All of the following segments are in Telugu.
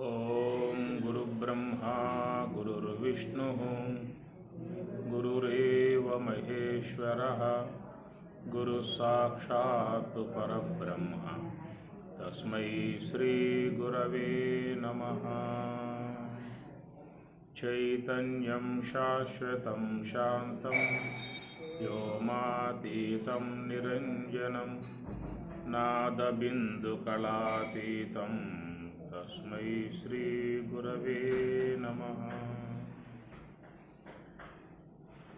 ఓం గురుబ్రహ్మా గురుర్విష్ణు గురురేవ మహేశ్వరః గురు సాక్షాత్ పరబ్రహ్మ తస్మై శ్రీ గురవే నమః. చైతన్యం శాశ్వతం శాంతం వ్యోమాతీతం నిరంజనం నాదబిందుకళాతీతం తస్మై శ్రీ గురవే నమః.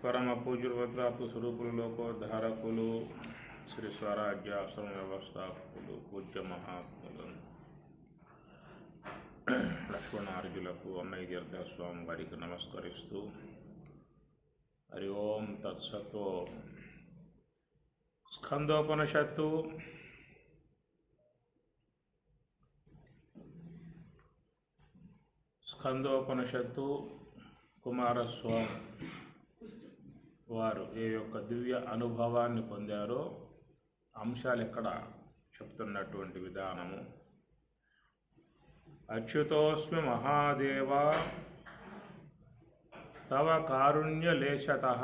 పరమ పూజ్యులు వజ్రాపు స్వరూపులు లోకోద్ధారకులు శ్రీ స్వరాజ్య ఆశ్రమ వ్యవస్థాపకులు పూజ్య మహాత్ములు లక్ష్మణార్జులకు అన్నయ్య తీర్థస్వామి వారికి నమస్కరిస్తూ హరి ఓం తత్సత్తో స్కందోపనిషత్తు స్కందోపనిషత్తు కుమారస్వామి వారు ఏ యొక్క దివ్య అనుభవాన్ని పొందారో అంశాలు ఇక్కడ చెప్తున్నటువంటి విధానము. అచ్యుతోస్మి మహాదేవ తవ కారుణ్యలేశతః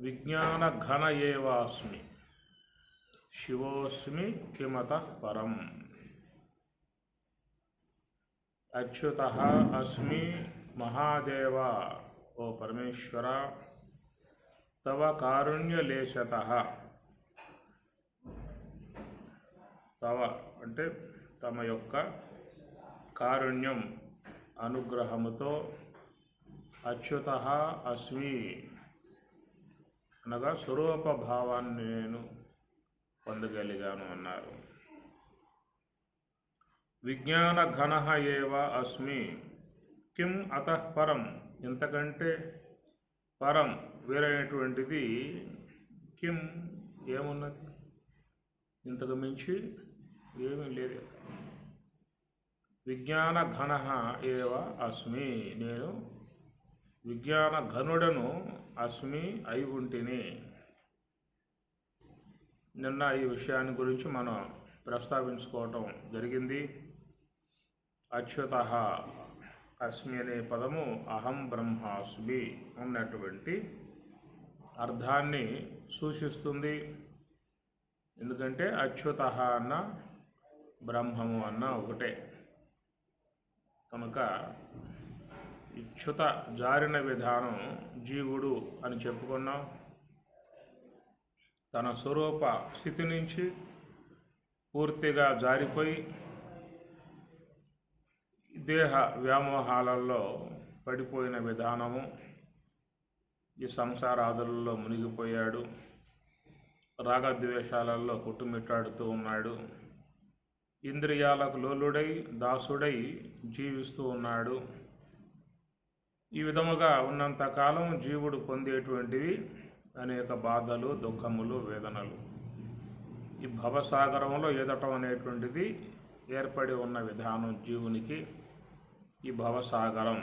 విజ్ఞానఘన ఏవాస్మి శివోస్మి కిమతః పరం. అచ్యుతః అస్మి మహాదేవ, ఓ పరమేశ్వర, తవ కారుణ్యలేశతః, తవ అంటే తమ యొక్క కారుణ్యం అనుగ్రహముతో అచ్యుతః అస్మి అనగా స్వరూప భావాన్ని నేను పొందగలిగాను అన్నారు. విజ్ఞాన ఘన ఏవ అస్మి కిం అతః పరం, ఇంతకంటే పరం వేరైనటువంటిది కిం ఏమున్నది, ఇంతకు మించి ఏమీ లేదు. విజ్ఞాన ఘన ఏవ అస్మి, నేను విజ్ఞాన ఘనుడను అస్మి అయి ఉంటిని. నిన్న ఈ విషయాన్ని గురించి మనం ప్రస్తావించుకోవటం జరిగింది. అచ్యుతః అస్మి అనే పదము అహం బ్రహ్మాస్మి అన్నటువంటి అర్థాన్ని సూచిస్తుంది. ఎందుకంటే అచ్యుతః అన్న బ్రహ్మము అన్న ఒకటే కనుక ఇచ్యుత జారిన విధానం జీవుడు అని చెప్పుకున్నాం. తన స్వరూప స్థితి నుంచి పూర్తిగా జారిపోయి దేహ వ్యామోహాలలో పడిపోయిన విధానము. ఈ సంసారాదులలో మునిగిపోయాడు, రాగద్వేషాలలో కొట్టుమిట్టాడుతూ ఉన్నాడు, ఇంద్రియాలకు లోలుడై దాసుడై జీవిస్తూ ఉన్నాడు. ఈ విధముగా ఉన్నంతకాలం జీవుడు పొందేటువంటివి అనేక బాధలు, దుఃఖములు, వేదనలు. ఈ భవసాగరంలో ఈదటం అనేటువంటిది ఏర్పడి ఉన్న విధానం జీవునికి. ఈ భవసాగరం,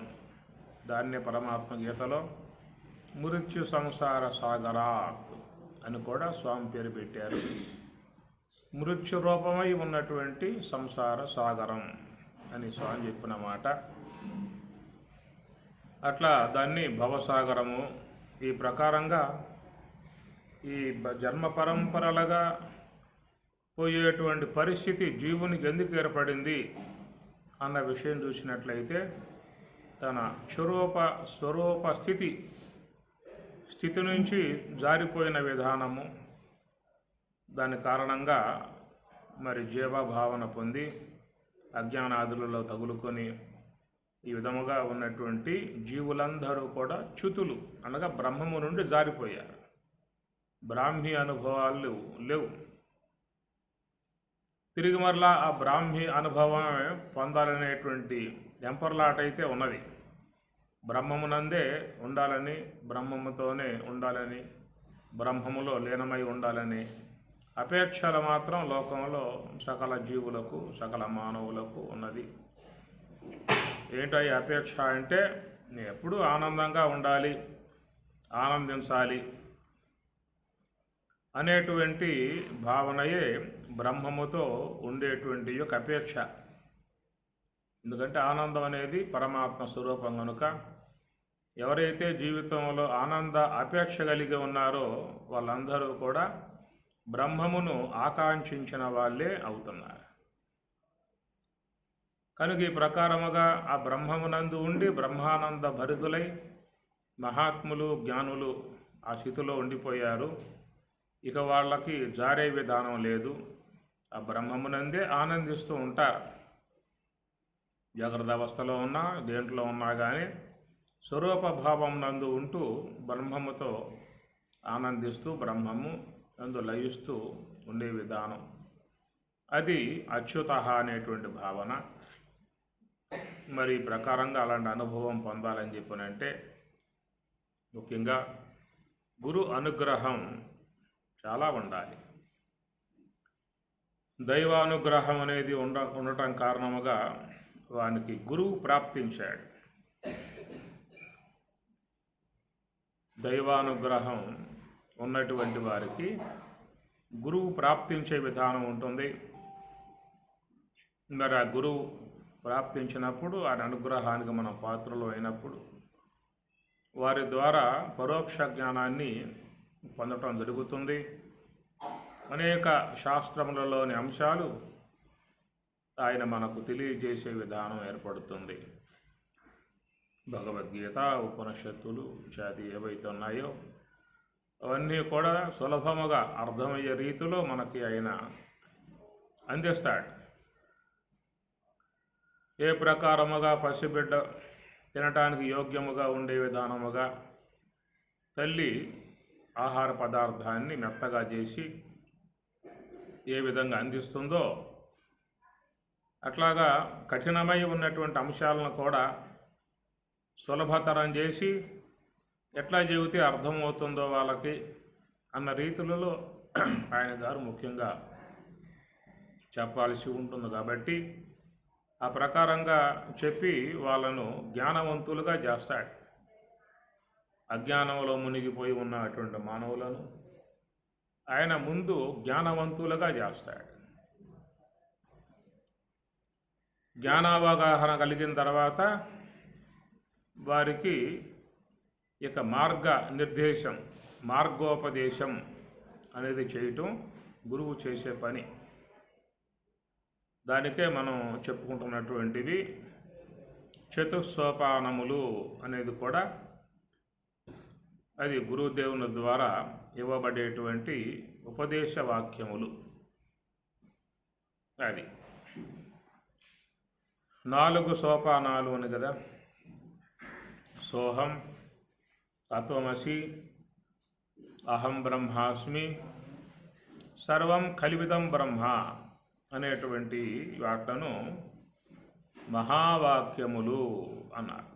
దాన్నే పరమాత్మ గీతలో మృత్యు సంసార సాగరాత్ అని కూడా స్వామి పేరు పెట్టారు. మృత్యు రూపమై ఉన్నటువంటి సంసార సాగరం అని స్వామి చెప్పిన మాట. అట్లా దాన్ని భవసాగరము. ఈ ప్రకారంగా ఈ జన్మ పరంపరలుగా పోయేటువంటి పరిస్థితి జీవునికి ఎందుకు ఏర్పడింది అన్న విషయం చూసినట్లయితే, తన స్వరూప స్థితి నుంచి జారిపోయిన విధానము, దాని కారణంగా మరి జీవభావన పొంది అజ్ఞానాదులలో తగులుకొని ఈ విధముగా ఉన్నటువంటి జీవులందరూ కూడా చ్యుతులు అనగా బ్రహ్మము నుండి జారిపోయారు. బ్రాహ్మీ అనుభవాలు లేవు. తిరిగి మరలా ఆ బ్రాహ్మీ అనుభవమే పొందాలనేటువంటి ఎంపర్లాట అయితే ఉన్నది. బ్రహ్మమునందే ఉండాలని, బ్రహ్మముతోనే ఉండాలని, బ్రహ్మములో లీనమై ఉండాలని అపేక్షలు మాత్రం లోకంలో సకల జీవులకు, సకల మానవులకు ఉన్నది. ఏంటో ఈ అపేక్ష అంటే, నేను ఎప్పుడూ ఆనందంగా ఉండాలి, ఆనందించాలి అనేటువంటి భావనయే బ్రహ్మముతో ఉండేటువంటి యొక్క అపేక్ష. ఎందుకంటే ఆనందం అనేది పరమాత్మ స్వరూపం కనుక ఎవరైతే జీవితంలో ఆనంద అపేక్ష కలిగి ఉన్నారో వాళ్ళందరూ కూడా బ్రహ్మమును ఆకాంక్షించిన వాళ్ళే అవుతున్నారు. కనుక ఈ ప్రకారముగా ఆ బ్రహ్మమునందు ఉండి బ్రహ్మానంద భరితులై మహాత్ములు జ్ఞానులు ఆ స్థితిలో ఉండిపోయారు. ఇక వాళ్ళకి జారే విధానం లేదు. ఆ బ్రహ్మమునందే ఆనందిస్తూ ఉంటారు. జాగ్రత్త అవస్థలో ఉన్నా దేంట్లో ఉన్నా కానీ స్వరూప భావం నందు ఉంటూ బ్రహ్మముతో ఆనందిస్తూ బ్రహ్మము నందు లయిస్తూ ఉండే విధానం అది అచ్యుత అనేటువంటి భావన. మరి ఈ ప్రకారంగా అలాంటి అనుభవం పొందాలని చెప్పనంటే ముఖ్యంగా గురు అనుగ్రహం చాలా ఉండాలి. దైవానుగ్రహం అనేది ఉండటం కారణముగా వానికి గురువు ప్రాప్తించాడు. దైవానుగ్రహం ఉన్నటువంటి వారికి గురువు ప్రాప్తించే విధానం ఉంటుంది. మరి ఆ గురువు ప్రాప్తించినప్పుడు ఆ అనుగ్రహానికి మనం పాత్రలు అయినప్పుడు వారి ద్వారా పరోక్ష జ్ఞానాన్ని పొందటం జరుగుతుంది. అనేక శాస్త్రములలోని అంశాలు ఆయన మనకు తెలియజేసే విధానం ఏర్పడుతుంది. భగవద్గీత, ఉపనిషత్తులు ఇత్యాది ఏవైతే ఉన్నాయో అవన్నీ కూడా సులభముగా అర్థమయ్యే రీతిలో మనకి ఆయన అందిస్తాడు. ఏ ప్రకారముగా పసిబిడ్డ తినటానికి యోగ్యముగా ఉండే విధానముగా తల్లి ఆహార పదార్థాన్ని మెత్తగా చేసి ఏ విధంగా అందిస్తుందో అట్లాగా కఠినమై ఉన్నటువంటి అంశాలను కూడా సులభతరం చేసి ఎట్లా చెబితే అర్థమవుతుందో వాళ్ళకి అన్న రీతులలో ఆయన గారు ముఖ్యంగా చెప్పాల్సి ఉంటుంది. కాబట్టి ఆ ప్రకారంగా చెప్పి వాళ్ళను జ్ఞానవంతులుగా చేస్తాడు. అజ్ఞానంలో మునిగిపోయి ఉన్నటువంటి మానవులను ఆయన ముందు జ్ఞానవంతులుగా చేస్తాడు. జ్ఞానావగాహన కలిగిన తర్వాత వారికి ఇక నిర్దేశం మార్గోపదేశం అనేది చేయటం గురువు చేసే పని. దానికే మనం చెప్పుకుంటున్నటువంటివి చతుస్సోపానములు అనేది కూడా అది గురుదేవుని ద్వారా ఇవ్వబడేటువంటి ఉపదేశ వాక్యములు. అది 4 సోపానాలు అని కదా. సోహం, తత్వమసి, అహం బ్రహ్మాస్మి, సర్వం కల్విదం బ్రహ్మ అనేటువంటి వాట్లను మహావాక్యములు అన్నారు.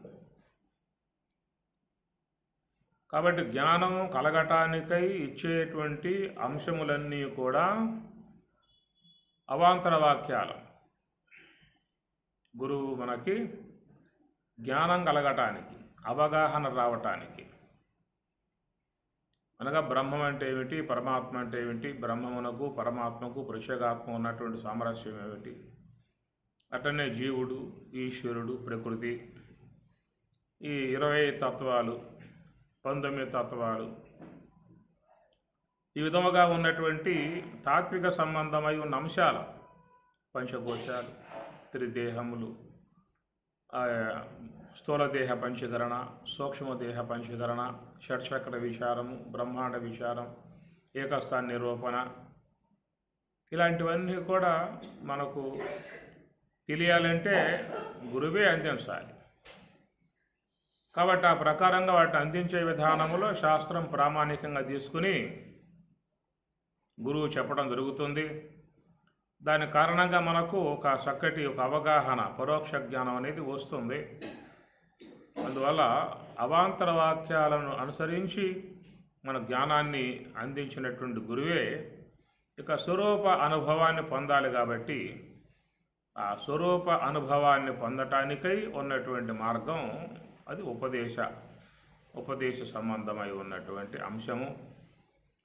కాబట్టి జ్ఞానం కలగటానికై ఇచ్చేటువంటి అంశములన్నీ కూడా అవాంతర వాక్యాలు. గురువు మనకి జ్ఞానం కలగటానికి, అవగాహన రావటానికి, అనగా బ్రహ్మం అంటే ఏమిటి, పరమాత్మ అంటే ఏమిటి, బ్రహ్మమునకు పరమాత్మకు ప్రత్యేగాత్మ ఉన్నటువంటి సామరస్యం ఏమిటి, అట్లనే జీవుడు, ఈశ్వరుడు, ప్రకృతి, ఈ 20 తత్వాలు, 19 తత్వాలు, ఈ విధముగా ఉన్నటువంటి తాత్విక సంబంధమై ఉన్న అంశాలు, పంచకోశాలు, త్రిదేహములు, స్థూలదేహ పంచీకరణ, సూక్ష్మదేహ పంచీకరణ, షట్చక్ర విచారము, బ్రహ్మాండ విచారం, ఏకస్థాన నిరూపణ, ఇలాంటివన్నీ కూడా మనకు తెలియాలంటే గురువే అందించాలి. కాబట్టి ఆ ప్రకారంగా వాటిని అందించే విధానంలో శాస్త్రం ప్రామాణికంగా తీసుకుని గురువు చెప్పడం జరుగుతుంది. దాని కారణంగా మనకు ఒక చక్కటి అవగాహన, పరోక్ష జ్ఞానం అనేది వస్తుంది. అందువల్ల అవాంతర వాక్యాలను అనుసరించి మన జ్ఞానాన్ని అందించినటువంటి గురువే ఇక స్వరూప అనుభవాన్ని పొందాలి. కాబట్టి ఆ స్వరూప అనుభవాన్ని పొందటానికై ఉన్నటువంటి మార్గం అది ఉపదేశ సంబంధమై ఉన్నటువంటి అంశము.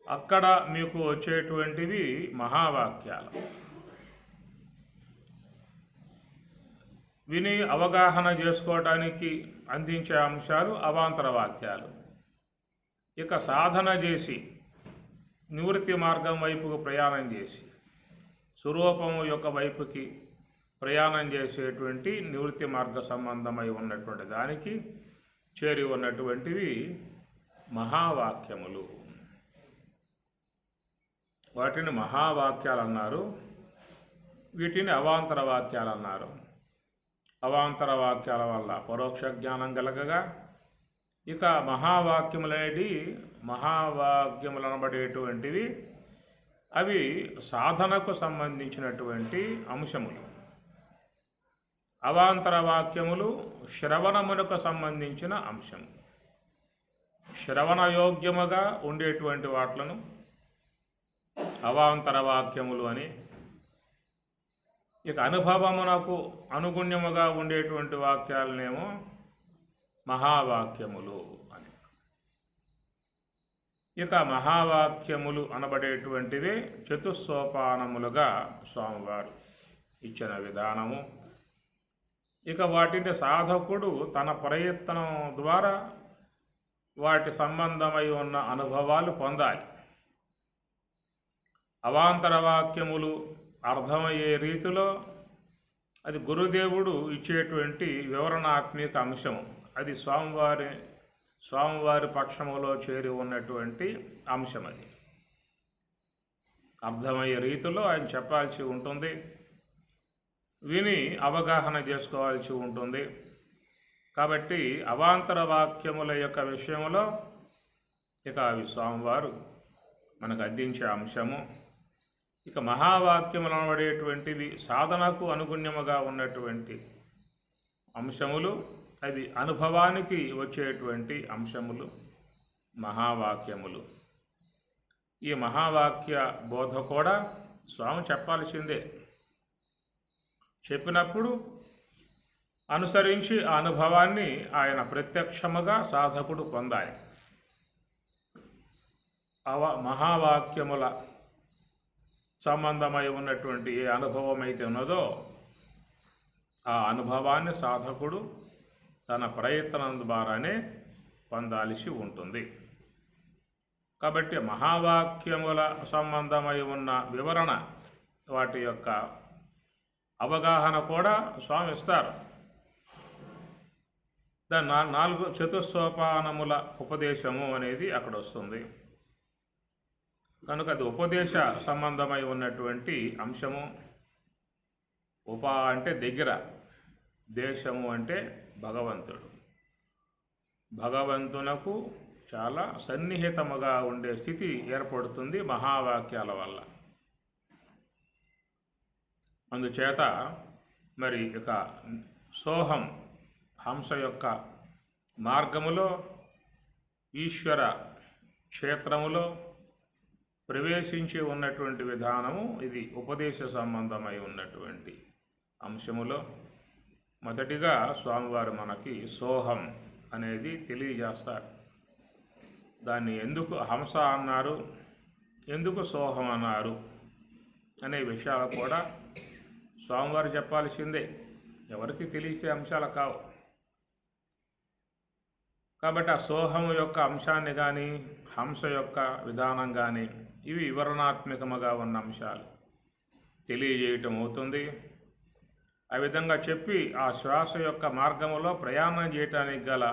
అక్కడ మీకు వచ్చేటువంటివి మహావాక్యాలు. విని అవగాహన చేసుకోవటానికి అందించే అంశాలు అవాంతర వాక్యాలు. ఇక సాధన చేసి నివృత్తి మార్గం వైపుకు ప్రయాణం చేసి స్వరూపము యొక్క వైపుకి ప్రయాణం చేసేటువంటి నివృత్తి మార్గ సంబంధమై ఉన్నటువంటి దానికి చేరి ఉన్నటువంటివి మహావాక్యములు. వాటిని మహావాక్యాలు అన్నారు, వీటిని అవాంతర వాక్యాలు అన్నారు. అవాంతర వాక్యాల వల్ల పరోక్ష జ్ఞానం కలగగా, ఇక మహావాక్యములు అనబడేటువంటివి అవి సాధనకు సంబంధించినటువంటి అంశములు. అవాంతర వాక్యములు శ్రవణమునకు సంబంధించిన అంశం. శ్రవణయోగ్యముగా ఉండేటువంటి వాట్లను అవాంతర వాక్యములు అని, ఇక అనుభవమునకు అనుగుణ్యముగా ఉండేటువంటి వాక్యాలనేమో మహావాక్యములు అని. ఇక మహావాక్యములు అనబడేటువంటివి చతుస్సోపానములుగా స్వామివారు ఇచ్చిన విధానము. ఇక వాటిని సాధకుడు తన ప్రయత్నం ద్వారా వాటి సంబంధమై ఉన్న అనుభవాలు పొందాలి. అవాంతర వాక్యములు అర్థమయ్యే రీతిలో అది గురుదేవుడు ఇచ్చేటువంటి వివరణాత్మక అంశము. అది స్వామివారి పక్షములో చేరి ఉన్నటువంటి అంశం. అది అర్థమయ్యే రీతిలో ఆయన చెప్పాల్సి ఉంటుంది, విని అవగాహన చేసుకోవాల్సి ఉంటుంది. కాబట్టి అవాంతర వాక్యముల యొక్క విషయంలో ఇక అవి స్వామివారు మనకు అందించే అంశము. ఇక మహావాక్యములు అనబడేటువంటివి సాధనకు అనుగుణ్యముగా ఉన్నటువంటి అంశములు, అవి అనుభవానికి వచ్చేటువంటి అంశములు మహావాక్యములు. ఈ మహావాక్య బోధ కూడా స్వామి చెప్పాల్సిందే. చెప్పినప్పుడు అనుసరించి ఆ అనుభవాన్ని ఆయన ప్రత్యక్షముగా సాధకుడు పొందాలి. మహావాక్యముల సంబంధమై ఉన్నటువంటి ఏ అనుభవం అయితే ఉన్నదో ఆ అనుభవాన్ని సాధకుడు తన ప్రయత్నం ద్వారానే పొందాల్సి ఉంటుంది. కాబట్టి మహావాక్యముల సంబంధమై ఉన్న వివరణ, వాటి యొక్క అవగాహన కూడా స్వామి ఇస్తారు. దాని 4 చతుస్సోపానముల ఉపదేశము అనేది అక్కడ వస్తుంది. కనుక అది ఉపదేశ సంబంధమై ఉన్నటువంటి అంశము. అంటే దగ్గర, దేశము అంటే భగవంతుడు. భగవంతునకు చాలా సన్నిహితముగా ఉండే స్థితి ఏర్పడుతుంది మహావాక్యాల వల్ల. అందుచేత మరి ఇక సోహం హంస యొక్క మార్గములో ఈశ్వర క్షేత్రములో ప్రవేశించి ఉన్నటువంటి విధానము ఇది ఉపదేశ సంబంధమై ఉన్నటువంటి అంశములో మొదటిగా స్వామివారు మనకి సోహం అనేది తెలియజేస్తారు. దాన్ని ఎందుకు హంస అన్నారు, ఎందుకు సోహం అన్నారు అనే విషయాలు కూడా స్వామివారు చెప్పాల్సిందే. ఎవరికి తెలిసే అంశాలు కావు. కాబట్టి ఆ సోహము యొక్క అంశాన్ని కానీ హంస యొక్క విధానం కానీ ఇవి వివరణాత్మకముగా ఉన్న అంశాలు తెలియజేయటం అవుతుంది. ఆ విధంగా చెప్పి ఆ శ్వాస యొక్క మార్గములో ప్రయాణం చేయటానికి గల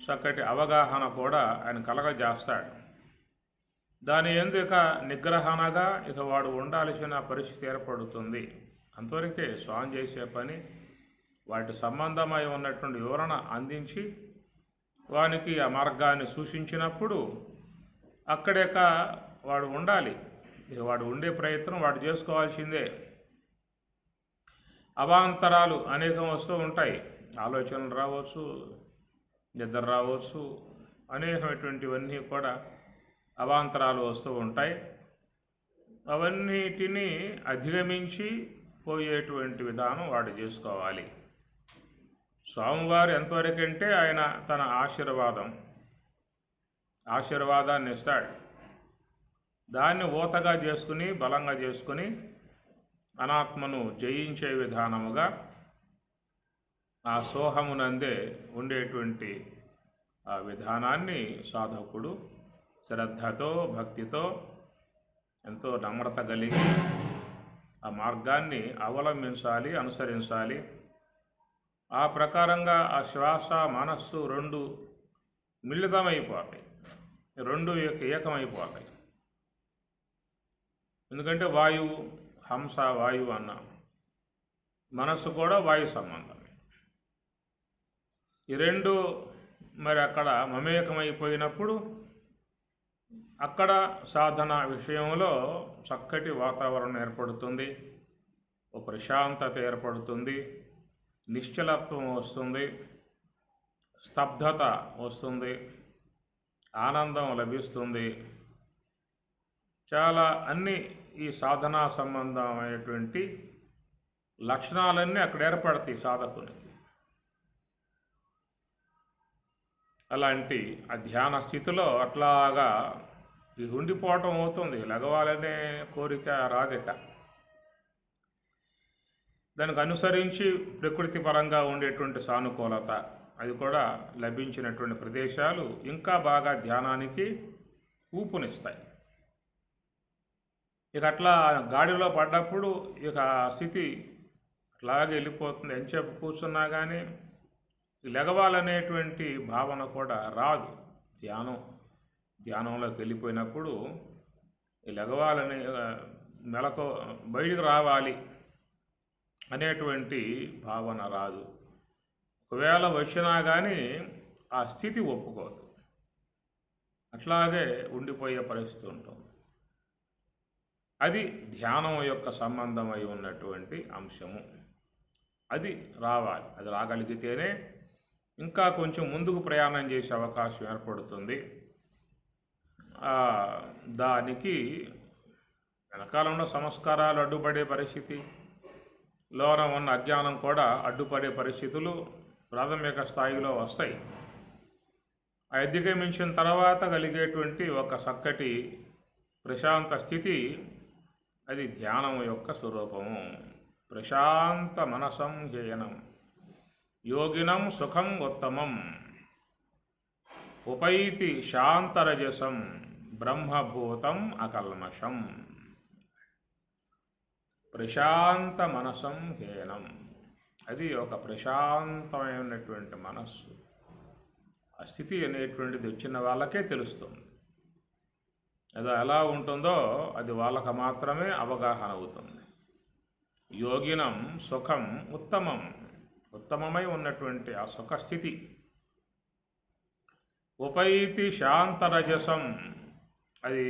చక్కటి అవగాహన కూడా ఆయన కలగజేస్తాడు. దాని ఎందుక నిగ్రహణగా ఇక వాడు ఉండాల్సిన పరిస్థితి ఏర్పడుతుంది. అంతవరకే స్వామి చేసే పని వాటి సంబంధమై ఉన్నటువంటి వివరణ అందించి వానికి ఆ మార్గాన్ని సూచించినప్పుడు అక్కడేక వాడు ఉండాలి. ఇక వాడు ఉండే ప్రయత్నం వాడు చేసుకోవాల్సిందే. అవాంతరాలు అనేకం వస్తూ ఉంటాయి. ఆలోచనలు రావచ్చు, నిద్ర రావచ్చు, అనేకమైనటువంటివన్నీ కూడా అవాంతరాలు వస్తూ ఉంటాయి. అవన్నిటినీ అధిగమించి పోయేటువంటి విధానం వాడు చేసుకోవాలి. స్వామివారు ఎంతవరకంటే ఆయన తన ఆశీర్వాదాన్ని ఇస్తాడు. దాన్ని ఊతగా చేసుకుని బలంగా చేసుకుని అనాత్మను జయించే విధానముగా ఆ సోహమునందే ఉండేటువంటి ఆ విధానాన్ని సాధకుడు శ్రద్ధతో భక్తితో ఎంతో నమ్రత కలిగి ఆ మార్గాన్ని అవలంబించాలి, అనుసరించాలి. ఆ ప్రకారంగా ఆ శ్వాస మనస్సు రెండు మిళితమైపోతాయి, రెండు ఏకమైపోతాయి. ఎందుకంటే వాయువు, హంస వాయువు అన్నాం, మనస్సు కూడా వాయు సంబంధమే. ఈ రెండు మరి అక్కడ మమేకమైపోయినప్పుడు అక్కడ సాధన విషయంలో చక్కటి వాతావరణం ఏర్పడుతుంది, ఓ ప్రశాంతత ఏర్పడుతుంది, నిశ్చలత్వం వస్తుంది, స్తబ్దత వస్తుంది, ఆనందం లభిస్తుంది. చాలా అన్ని ఈ సాధనా సంబంధమైనటువంటి లక్షణాలన్నీ అక్కడ ఏర్పడతాయి సాధకునికి. అలాంటి ఆ ధ్యాన స్థితిలో అట్లాగా ఉండిపోవటం అవుతుంది. లెగవాలనే కోరిక రాదిక. దానికి అనుసరించి ప్రకృతి పరంగా ఉండేటువంటి సానుకూలత అది కూడా లభించినటువంటి ప్రదేశాలు ఇంకా బాగా ధ్యానానికి ఊపునిస్తాయి. ఇక అట్లా గాడిలో పడ్డప్పుడు ఇక స్థితి అట్లాగే వెళ్ళిపోతుంది. ఎంతసేపు కూర్చున్నా కానీ లెగవాలనేటువంటి భావన కూడా రాదు. ధ్యానంలోకి వెళ్ళిపోయినప్పుడు లెగవాలని మెలకు బయటికి రావాలి అనేటువంటి భావన రాదు. ఒకవేళ వచ్చినా కానీ ఆ స్థితి ఒప్పుకోదు, అట్లాగే ఉండిపోయే పరిస్థితి ఉంటుంది. అది ధ్యానం యొక్క సంబంధమై ఉన్నటువంటి అంశము. అది రావాలి. అది రాగలిగితేనే ఇంకా కొంచెం ముందుకు ప్రయాణం చేసే అవకాశం ఏర్పడుతుంది. దానికి వెనకాలంలో సంస్కారాలు అడ్డుపడే పరిస్థితి, లోన ఉన్న అజ్ఞానం కూడా అడ్డుపడే పరిస్థితులు ప్రాథమిక స్థాయిలో వస్తాయి. అధిగమించిన తర్వాత కలిగేటువంటి ఒక చక్కటి ప్రశాంత స్థితి అది ధ్యానం యొక్క స్వరూపము. ప్రశాంత మనసం హేయనం యోగినం సుఖం ఉత్తమం ఉపైతి శాంతరజసం బ్రహ్మభూతం అకల్మషం. ప్రశాంత మనసం హేనం, అది ఒక ప్రశాంతమైనటువంటి మనస్సు. ఆ స్థితి అనేటువంటిది వచ్చిన వాళ్ళకే తెలుస్తుంది. అది ఎలా ఉంటుందో అది వాళ్ళకు మాత్రమే అవగాహన అవుతుంది. యోగినం సుఖం ఉత్తమం, ఉత్తమమై ఉన్నటువంటి ఆ సుఖస్థితి. ఉపైతి శాంతరజసం, అది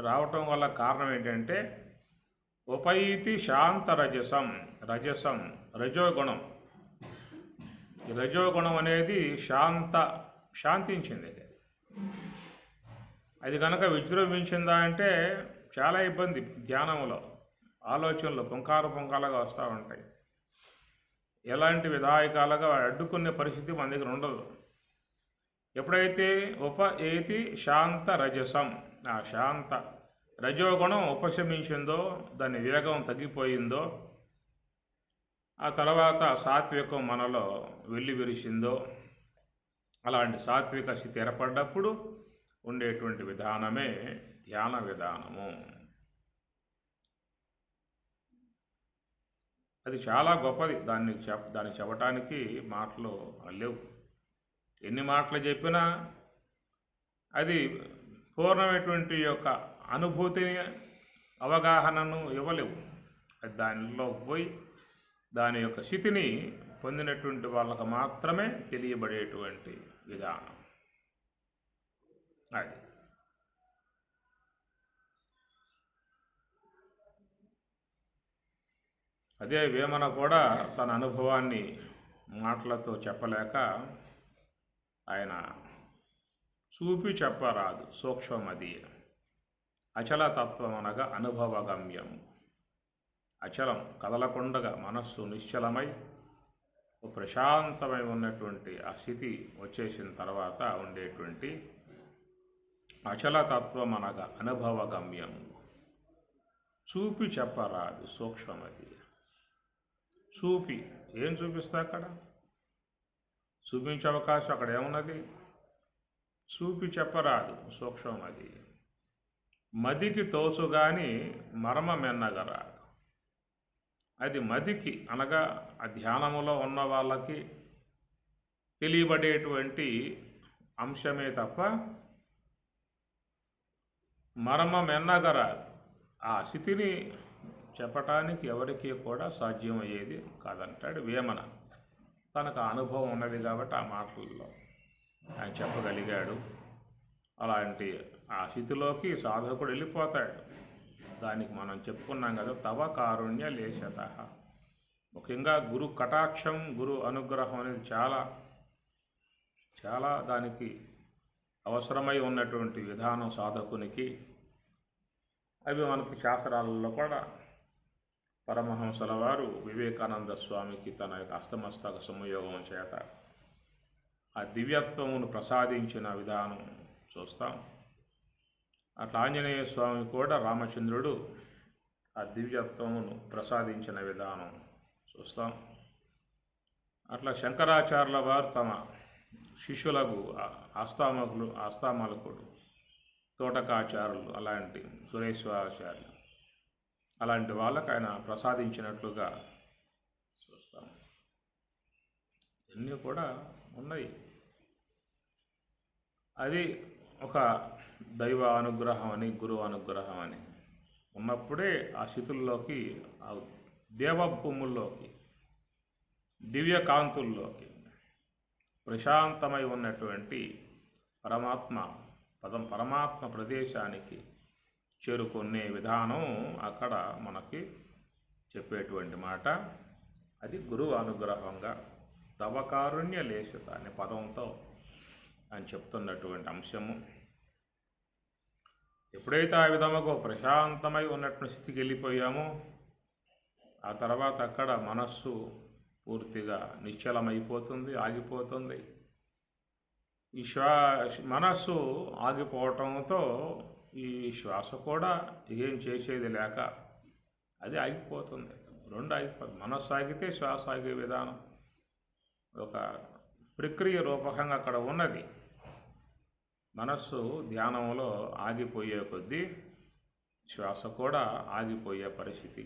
రావటం వల్ల కారణం ఏంటంటే ఉపైతి శాంతరజసం, రజసం రజోగుణం. ఈ రజోగుణం అనేది శాంతించింది. అది కనుక విజృంభించిందా అంటే చాలా ఇబ్బంది. ధ్యానంలో ఆలోచనలు పుంకాలుగా వస్తూ ఉంటాయి. ఎలాంటి విధాయకాలుగా అడ్డుకునే పరిస్థితి మన దగ్గర ఉండదు. ఎప్పుడైతే ఉపేతి శాంత రజసం, ఆ శాంత రజోగుణం ఉపశమించిందో, దాని వేగం తగ్గిపోయిందో, ఆ తర్వాత సాత్వికం మనలో వెళ్ళి విరిసిందో, అలాంటి సాత్విక స్థితి ఏర్పడ్డప్పుడు ఉండేటువంటి విధానమే ధ్యాన విధానము. అది చాలా గొప్పది. దాన్ని చెప్పటానికి మాటలు లేవు. ఎన్ని మాటలు చెప్పినా అది పూర్ణమైనటువంటి యొక్క అనుభూతిని, అవగాహనను ఇవ్వలేవు. అది దానిలోకి పోయి దాని యొక్క స్థితిని పొందినటువంటి వాళ్ళకు మాత్రమే తెలియబడేటువంటి విధానం అది. అదే వేమన కూడా తన అనుభవాన్ని మాటలతో చెప్పలేక ఆయన చూపి చెప్పరాదు సూక్ష్మమది అచలతత్వం అనగా అనుభవగమ్యం. అచలం కదలకుండగా మనస్సు నిశ్చలమై ప్రశాంతమై ఉన్నటువంటి ఆ స్థితి వచ్చేసిన తర్వాత ఉండేటువంటి అచలతత్వం అనగా అనుభవగమ్యం. చూపి చెప్పరాదు సూక్ష్మమది. చూపి ఏం చూపిస్తా అక్కడ? చూపించే అవకాశం అక్కడ ఏమున్నది? చూపి చెప్పరాదు, సూక్ష్మం అది. మదికి తోచుగాని మర్మమెన్నగరాదు. అది మదికి అనగా ఆ ధ్యానములో ఉన్న వాళ్ళకి తెలియబడేటువంటి అంశమే తప్ప మర్మమెన్నగరాదు. ఆ స్థితిని చెప్పటానికి ఎవరికి కూడా సాధ్యమయ్యేది కాదంటాడు వేమన. తనకు అనుభవం ఉన్నది కాబట్టి ఆ మాటల్లో ఆయన చెప్పగలిగాడు. అలాంటి ఆ స్థితిలోకి సాధకుడు వెళ్ళిపోతాడు. దానికి మనం చెప్పుకున్నాం కదా, తవ కారుణ్య లేశత. ముఖ్యంగా గురు కటాక్షం, గురు అనుగ్రహం అనేది చాలా చాలా దానికి అవసరమై ఉన్నటువంటి విధానం సాధకునికి. అవి మనకి శాస్త్రాలలో కూడా పరమహంసల వారు వివేకానంద స్వామికి తన యొక్క అస్తమస్తక సంయోగం చేత ఆ దివ్యత్వమును ప్రసాదించిన విధానం చూస్తాం. అట్లా ఆంజనేయ స్వామి కూడా రామచంద్రుడు ఆ దివ్యత్వమును ప్రసాదించిన విధానం చూస్తాం. అట్లా శంకరాచార్యుల వారు తమ శిష్యులకు ఆస్థామలకుడు, తోటకాచార్యులు, అలాంటి సురేశ్వరాచార్యులు, అలాంటి వాళ్ళకు ఆయన ప్రసాదించినట్లుగా చూస్తాం. ఇవన్నీ కూడా ఉన్నాయి. అది ఒక దైవ అనుగ్రహం అని, గురువు అనుగ్రహం అని ఉన్నప్పుడే ఆ స్థితుల్లోకి, ఆ దేవభూముల్లోకి, దివ్యకాంతుల్లోకి, ప్రశాంతమై ఉన్నటువంటి పరమాత్మ ప్రదేశానికి చేరుకునే విధానం అక్కడ మనకి చెప్పేటువంటి మాట. అది గురువు అనుగ్రహంగా తవ కారుణ్య లేశత అనే పదంతో ఆయన చెప్తున్నటువంటి అంశము. ఎప్పుడైతే ఆ విధముగా ప్రశాంతమై ఉన్నటువంటి స్థితికి వెళ్ళిపోయామో, ఆ తర్వాత అక్కడ మనస్సు పూర్తిగా నిశ్చలమైపోతుంది, ఆగిపోతుంది. ఈ మనస్సు ఆగిపోవటంతో ఈ శ్వాస కూడా ఏం చేసేది లేక అది ఆగిపోతుంది. రెండు ఆగిపోతుంది. మనస్సు ఆగితే శ్వాస ఆగే విధానం ఒక ప్రక్రియ రూపకంగా అక్కడ ఉన్నది. మనస్సు ధ్యానంలో ఆగిపోయే కొద్దీ శ్వాస కూడా ఆగిపోయే పరిస్థితి.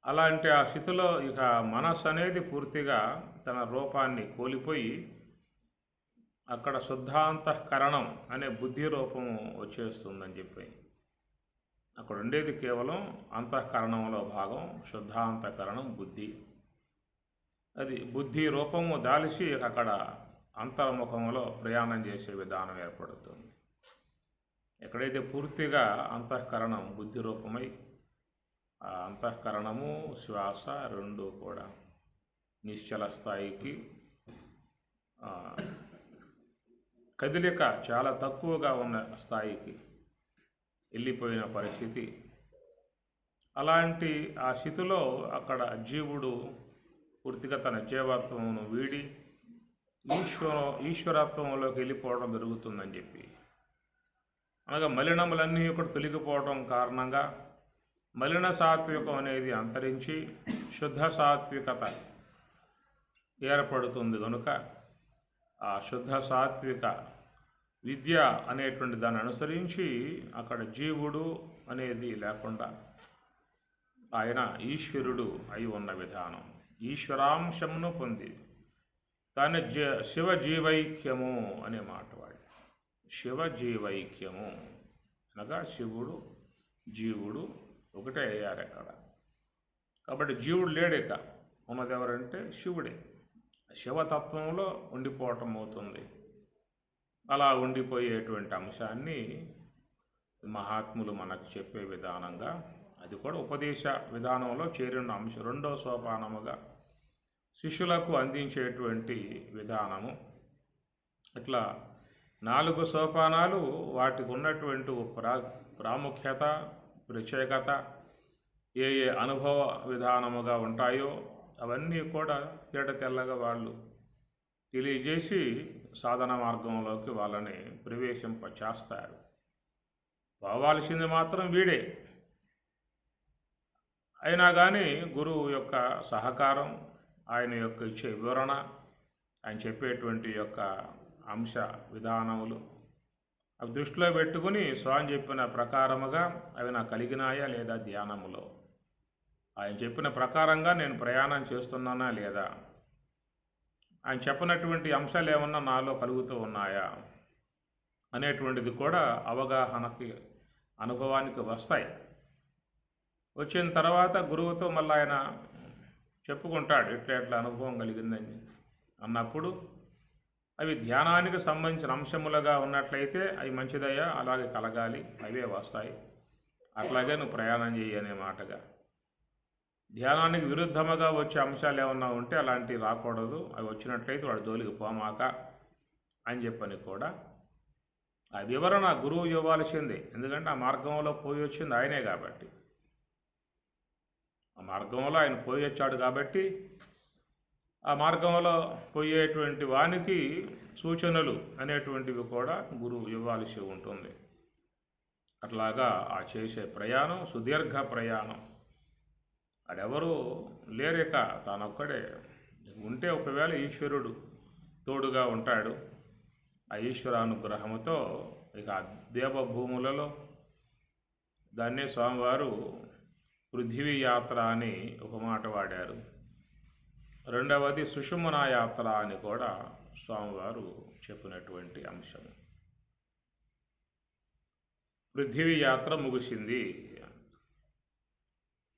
అలాంటి ఆ స్థితిలో ఇక మనస్సు అనేది పూర్తిగా తన రూపాన్ని కోల్పోయి అక్కడ శుద్ధాంతఃకరణం అనే బుద్ధి రూపము వచ్చేస్తుందని చెప్పి, అక్కడ ఉండేది కేవలం అంతఃకరణంలో భాగం శుద్ధాంతఃకరణం బుద్ధి. అది బుద్ధి రూపము దాల్చి అక్కడ అంతర్ముఖంలో ప్రయాణం చేసే విధానం ఏర్పడుతుంది. ఎక్కడైతే పూర్తిగా అంతఃకరణం బుద్ధి రూపమై ఆ అంతఃకరణము శ్వాస రెండు కూడా నిశ్చల స్థాయికి, కదిలిక చాలా తక్కువగా ఉన్న స్థాయికి వెళ్ళిపోయిన పరిస్థితి. అలాంటి ఆ స్థితిలో అక్కడ జీవుడు పూర్తిగా తన జీవత్వమును వీడి ఈశ్వరత్వంలోకి వెళ్ళిపోవడం జరుగుతుందని చెప్పి, అనగా మలినములన్నీ కూడా తొలగిపోవడం కారణంగా మలిన సాత్వికం అనేది అంతరించి శుద్ధ సాత్వికత ఏర్పడుతుంది. కనుక ఆ శుద్ధ సాత్విక విద్య అనేటువంటి దాన్ని అనుసరించి అక్కడ జీవుడు అనేది లేకుండా ఆయన ఈశ్వరుడు అయి ఉన్న విధానం, ఈశ్వరాంశమును పొంది దాన్ని శివజీవైక్యము అనే మాట వాడి. శివజీవైక్యము అనగా శివుడు జీవుడు ఒకటే అయ్యారు అక్కడ. కాబట్టి జీవుడు లేడిక, ఉన్నది ఎవరంటే శివుడే. శివతత్వంలో ఉండిపోవటం అవుతుంది. అలా ఉండిపోయేటువంటి అంశాన్ని మహాత్ములు మనకు చెప్పే విధానంగా, అది కూడా ఉపదేశ విధానంలో చేరిన అంశం, రెండో సోపానముగా శిష్యులకు అందించేటువంటి విధానము. ఇట్లా 4 సోపానాలు, వాటికి ఉన్నటువంటి ప్రాముఖ్యత, ప్రత్యేకత, ఏ అనుభవ విధానముగా ఉంటాయో అవన్నీ కూడా తెల్లగా వాళ్ళు తెలియజేసి సాధన మార్గంలోకి వాళ్ళని ప్రవేశింపచేస్తారు. పోవాల్సింది మాత్రం వీడే. అయినా కానీ గురువు యొక్క సహకారం, ఆయన యొక్క ఇచ్చే వివరణ, ఆయన చెప్పేటువంటి యొక్క అంశ విధానములు అవి దృష్టిలో పెట్టుకుని స్వామి చెప్పిన ప్రకారముగా అవి నాకు కలిగినాయా లేదా ధ్యానములో, ఆయన చెప్పిన ప్రకారంగా నేను ప్రయాణం చేస్తున్నానా లేదా, ఆయన చెప్పినటువంటి అంశాలు ఏమన్నా నాలో కలుగుతూ ఉన్నాయా అనేటువంటిది కూడా అవగాహనకి అనుభవానికి వస్తాయి. వచ్చిన తర్వాత గురువుతో మళ్ళీ ఆయన చెప్పుకుంటాడు ఇట్లా అనుభవం కలిగిందని అన్నప్పుడు అవి ధ్యానానికి సంబంధించిన అంశములుగా ఉన్నట్లయితే అవి మంచిదయ్యా, అలాగే కలగాలి, అవే వస్తాయి, అట్లాగే నువ్వు ప్రయాణం చేయి అనే మాటగా. ధ్యానానికి విరుద్ధముగా వచ్చే అంశాలు ఏమన్నా ఉంటే అలాంటివి రాకూడదు, అవి వచ్చినట్లయితే వాడు జోలికి పోమాక అని చెప్పని కూడా ఆ వివరణ గురువు ఇవ్వాల్సిందే. ఎందుకంటే ఆ మార్గంలో పోయి వచ్చింది ఆయనే కాబట్టి, ఆ మార్గంలో ఆయన పోయి వచ్చాడు కాబట్టి ఆ మార్గంలో పోయేటువంటి వానికి సూచనలు అనేటువంటివి కూడా గురువు ఇవ్వాల్సి ఉంటుంది. అట్లాగా ఆ చేసే ప్రయాణం సుదీర్ఘ ప్రయాణం. అడెవరు లేరిక తానొక్కడే ఉంటే ఒకవేళ ఈశ్వరుడు తోడుగా ఉంటాడు. ఆ ఈశ్వరానుగ్రహముతో ఇక దేవభూములలో దాన్నే స్వామివారు పృథివీ యాత్ర అని ఒక మాట వాడారు. రెండవది సుషుమ్నా యాత్ర అని కూడా స్వామివారు చెప్పినటువంటి అంశం. పృథివీ యాత్ర ముగిసింది,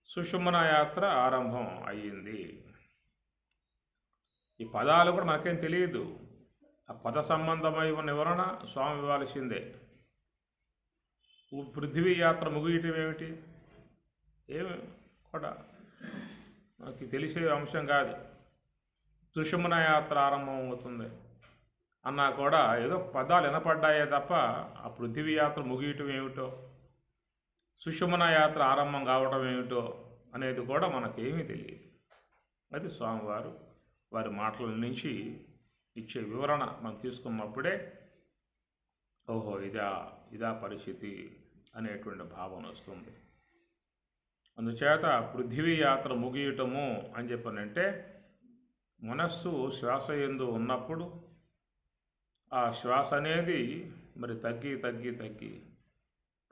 సుషుమ్నా యాత్ర ఆరంభం అయ్యింది. ఈ పదాలు కూడా మనకేం తెలియదు, ఆ పద సంబంధమై ఉన్న వివరణ స్వామి ఇవ్వాల్సిందే. పృథివీ యాత్ర ముగియటం ఏమిటి, ఏమి కూడా మనకి తెలిసే అంశం కాదు. సుషుమ్నా యాత్ర ఆరంభం అవుతుంది అన్నా కూడా ఏదో పదాలు వినపడ్డాయే తప్ప ఆ పృథివీ యాత్ర ముగియటం ఏమిటో, సుషుమ్నా యాత్ర ఆరంభం కావటం ఏమిటో అనేది కూడా మనకేమీ తెలియదు. అది స్వామివారు వారి మాటల నుంచి ఇచ్చే వివరణ మనం తీసుకున్నప్పుడే ఓహో ఇదా పరిస్థితి అనేటువంటి భావన వస్తుంది. అందుచేత పృథివీ యాత్ర ముగియటము అని చెప్పనంటే మనస్సు శ్వాస యందు ఉన్నప్పుడు ఆ శ్వాస అనేది మరి తగ్గి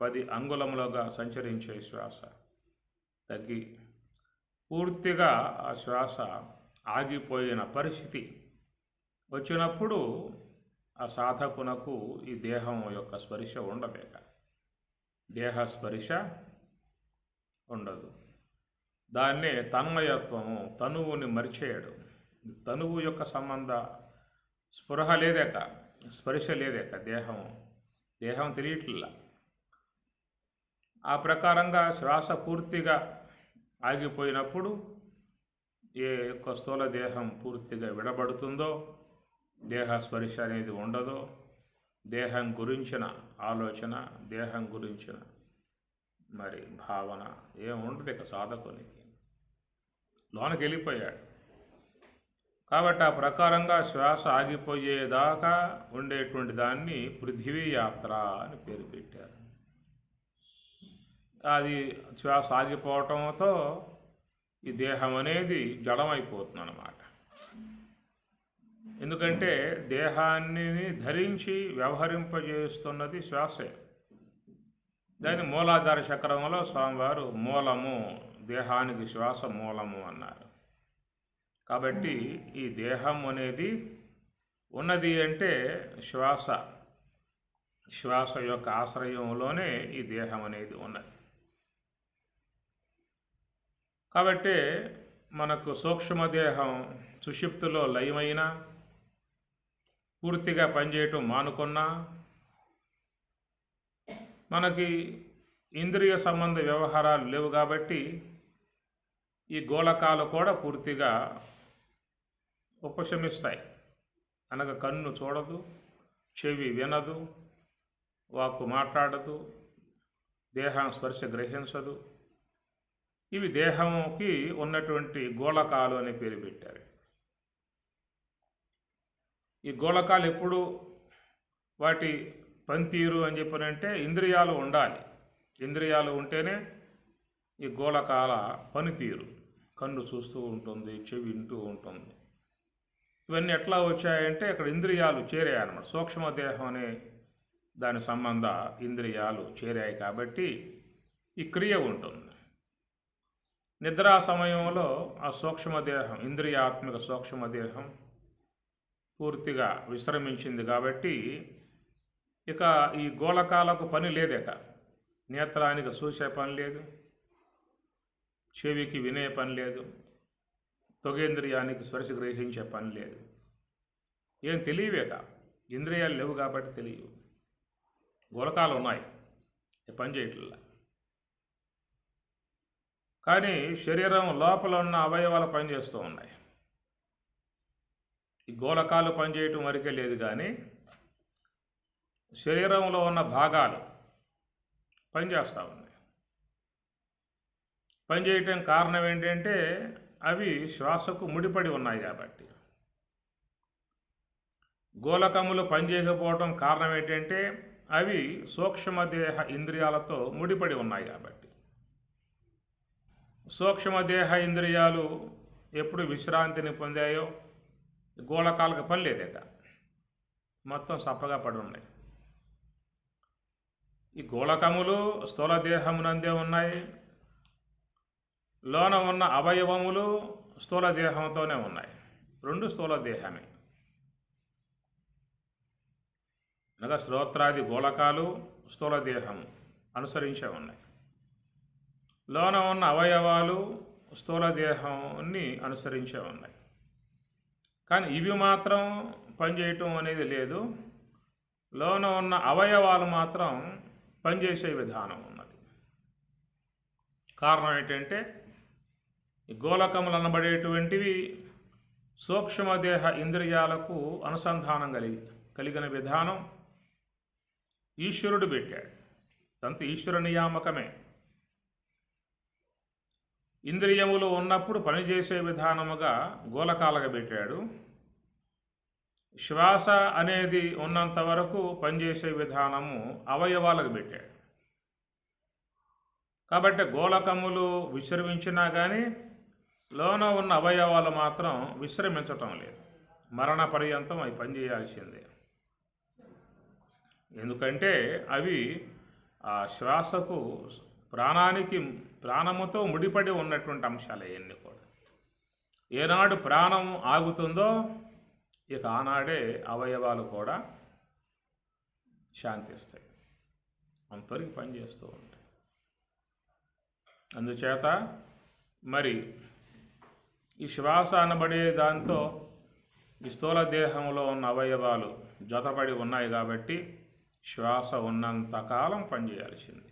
10 అంగుళములుగా సంచరించే శ్వాస తగ్గి పూర్తిగా ఆ శ్వాస ఆగిపోయిన పరిస్థితి వచ్చినప్పుడు ఆ సాధకునకు ఈ దేహం యొక్క స్పర్శ ఉండలేక, దేహ స్పర్శ ఉండదు. దాన్నే తన్మయత్వము, తనువుని మరిచేయడు. తనువు యొక్క సంబంధ స్పృహ లేదేక, స్పర్శ లేదేక, దేహం తెలియట్లా. ఆ ప్రకారంగా శ్వాస పూర్తిగా ఆగిపోయినప్పుడు ఏ యొక్క స్థూల దేహం పూర్తిగా విడబడుతుందో, దేహ స్పర్శ అనేది ఉండదో, దేహం గురించిన ఆలోచన, దేహం గురించిన మరి భావన ఏముండదు ఇక సాధకునికి, లోనకి వెళ్ళిపోయాడు. కాబట్టి ఆ ప్రకారంగా శ్వాస ఆగిపోయేదాకా ఉండేటువంటి దాన్ని పృథివీ యాత్ర అని పేరు పెట్టారు. అది శ్వాస ఆగిపోవటంతో ఈ దేహం అనేది జడమైపోతుంది అన్నమాట. ఎందుకంటే దేహాన్ని ధరించి వ్యవహరింపజేస్తున్నది శ్వాసే. దాని మూలాధార చక్రంలో స్వామివారు మూలము, దేహానికి శ్వాస మూలము అన్నారు. కాబట్టి ఈ దేహం అనేది ఉన్నది అంటే శ్వాస యొక్క ఆశ్రయంలోనే ఈ దేహం అనేది ఉన్నది. కాబట్టి మనకు సూక్ష్మదేహం సుషుప్తిలో లయమైన పూర్తిగా పనిచేయటం మానుకున్నా మనకి ఇంద్రియ సంబంధ వ్యవహారాలు లేవు కాబట్టి ఈ గోళకాలు కూడా పూర్తిగా ఉపశమిస్తాయి. అనగా కన్ను చూడదు, చెవి వినదు, వాక్కు మాట్లాడదు, దేహం స్పర్శ గ్రహించదు. ఇవి దేహంకి ఉన్నటువంటి గోళకాలు అని పేరు పెట్టారు. ఈ గోళకాలు ఎప్పుడు వాటి పనితీరు అని చెప్పనంటే ఇంద్రియాలు ఉండాలి. ఇంద్రియాలు ఉంటేనే ఈ గోళకాల పనితీరు. కన్ను చూస్తూ ఉంటుంది, చెవి వింటూ ఉంటుంది. ఇవన్నీ ఎట్లా వచ్చాయంటే అక్కడ ఇంద్రియాలు చేరాయన్నమాట. సూక్ష్మదేహం అనే దాని సంబంధ ఇంద్రియాలు చేరాయి కాబట్టి ఈ క్రియ ఉంటుంది. నిద్రా సమయంలో ఆ సూక్ష్మదేహం, ఇంద్రియాత్మక సూక్ష్మదేహం పూర్తిగా విశ్రమించింది కాబట్టి ఇక ఈ గోళకాలకు పని లేదిక. నేత్రానికి చూసే పని లేదు, చెవికి వినే పని లేదు, త్వగేంద్రియానికి స్పర్శ గ్రహించే పని లేదు. ఏం తెలియవేక, ఇంద్రియాలు లేవు కాబట్టి తెలియవు. గోళకాలు ఉన్నాయి, పని చేయట్లా. కానీ శరీరం లోపల ఉన్న అవయవాలు పనిచేస్తూ ఉన్నాయి. ఈ గోళకాలు పనిచేయటం వరకే లేదు, కానీ శరీరంలో ఉన్న భాగాలు పనిచేస్తూ ఉన్నాయి. పనిచేయటం కారణం ఏంటంటే అవి శ్వాసకు ముడిపడి ఉన్నాయి కాబట్టి. గోళకములు పనిచేయకపోవడం కారణం ఏంటంటే అవి సూక్ష్మదేహ ఇంద్రియాలతో ముడిపడి ఉన్నాయి కాబట్టి. సూక్ష్మదేహ ఇంద్రియాలు ఎప్పుడు విశ్రాంతిని పొందాయో గోళకాలకు పని లేదేక, మొత్తం సప్పగా పడి ఉన్నాయి. ఈ గోళకములు స్థూల దేహమునందే ఉన్నాయి, లోన ఉన్న అవయవములు స్థూల దేహంతోనే ఉన్నాయి. రెండు స్థూల దేహమే. అనగా శ్రోత్రాది గోళకాలు స్థూల దేహం అనుసరించే ఉన్నాయి. లోన ఉన్న అవయవాలు స్థూల దేహాన్ని అనుసరించే ఉన్నాయి. కానీ ఇవి మాత్రం పనిచేయటం అనేది లేదు. లోన ఉన్న అవయవాలు మాత్రం పనిచేసే విధానం ఉన్నది. కారణం ఏంటంటే ఈ గోళకములు అనబడేటువంటివి సూక్ష్మదేహ ఇంద్రియాలకు అనుసంధానం కలిగిన విధానం ఈశ్వరుడు పెట్టాడు. అంత ఈశ్వర నియామకమే. ఇంద్రియములు ఉన్నప్పుడు పనిచేసే విధానముగా గోళకాలుగా పెట్టాడు. శ్వాస అనేది ఉన్నంత వరకు పనిచేసే విధానము అవయవాలకు పెట్టాడు. కాబట్టి గోళకములు విశ్రమించినా కానీ లోన ఉన్న అవయవాలు మాత్రం విశ్రమించటం లేదు. మరణ పర్యంతం అవి పనిచేయాల్సిందే. ఎందుకంటే అవి ఆ శ్వాసకు ప్రాణముతో ముడిపడి ఉన్నటువంటి అంశాలు అవన్నీ కూడా. ఏనాడు ప్రాణం ఆగుతుందో ఇక ఆనాడే అవయవాలు కూడా శాంతిస్తాయి, అంతవరకు పనిచేస్తూ ఉంటాయి. అందుచేత మరి ఈ శ్వాస అనబడే దాంతో ఈ స్థూల దేహంలో ఉన్న అవయవాలు జతపడి ఉన్నాయి కాబట్టి శ్వాస ఉన్నంతకాలం పనిచేయాల్సింది.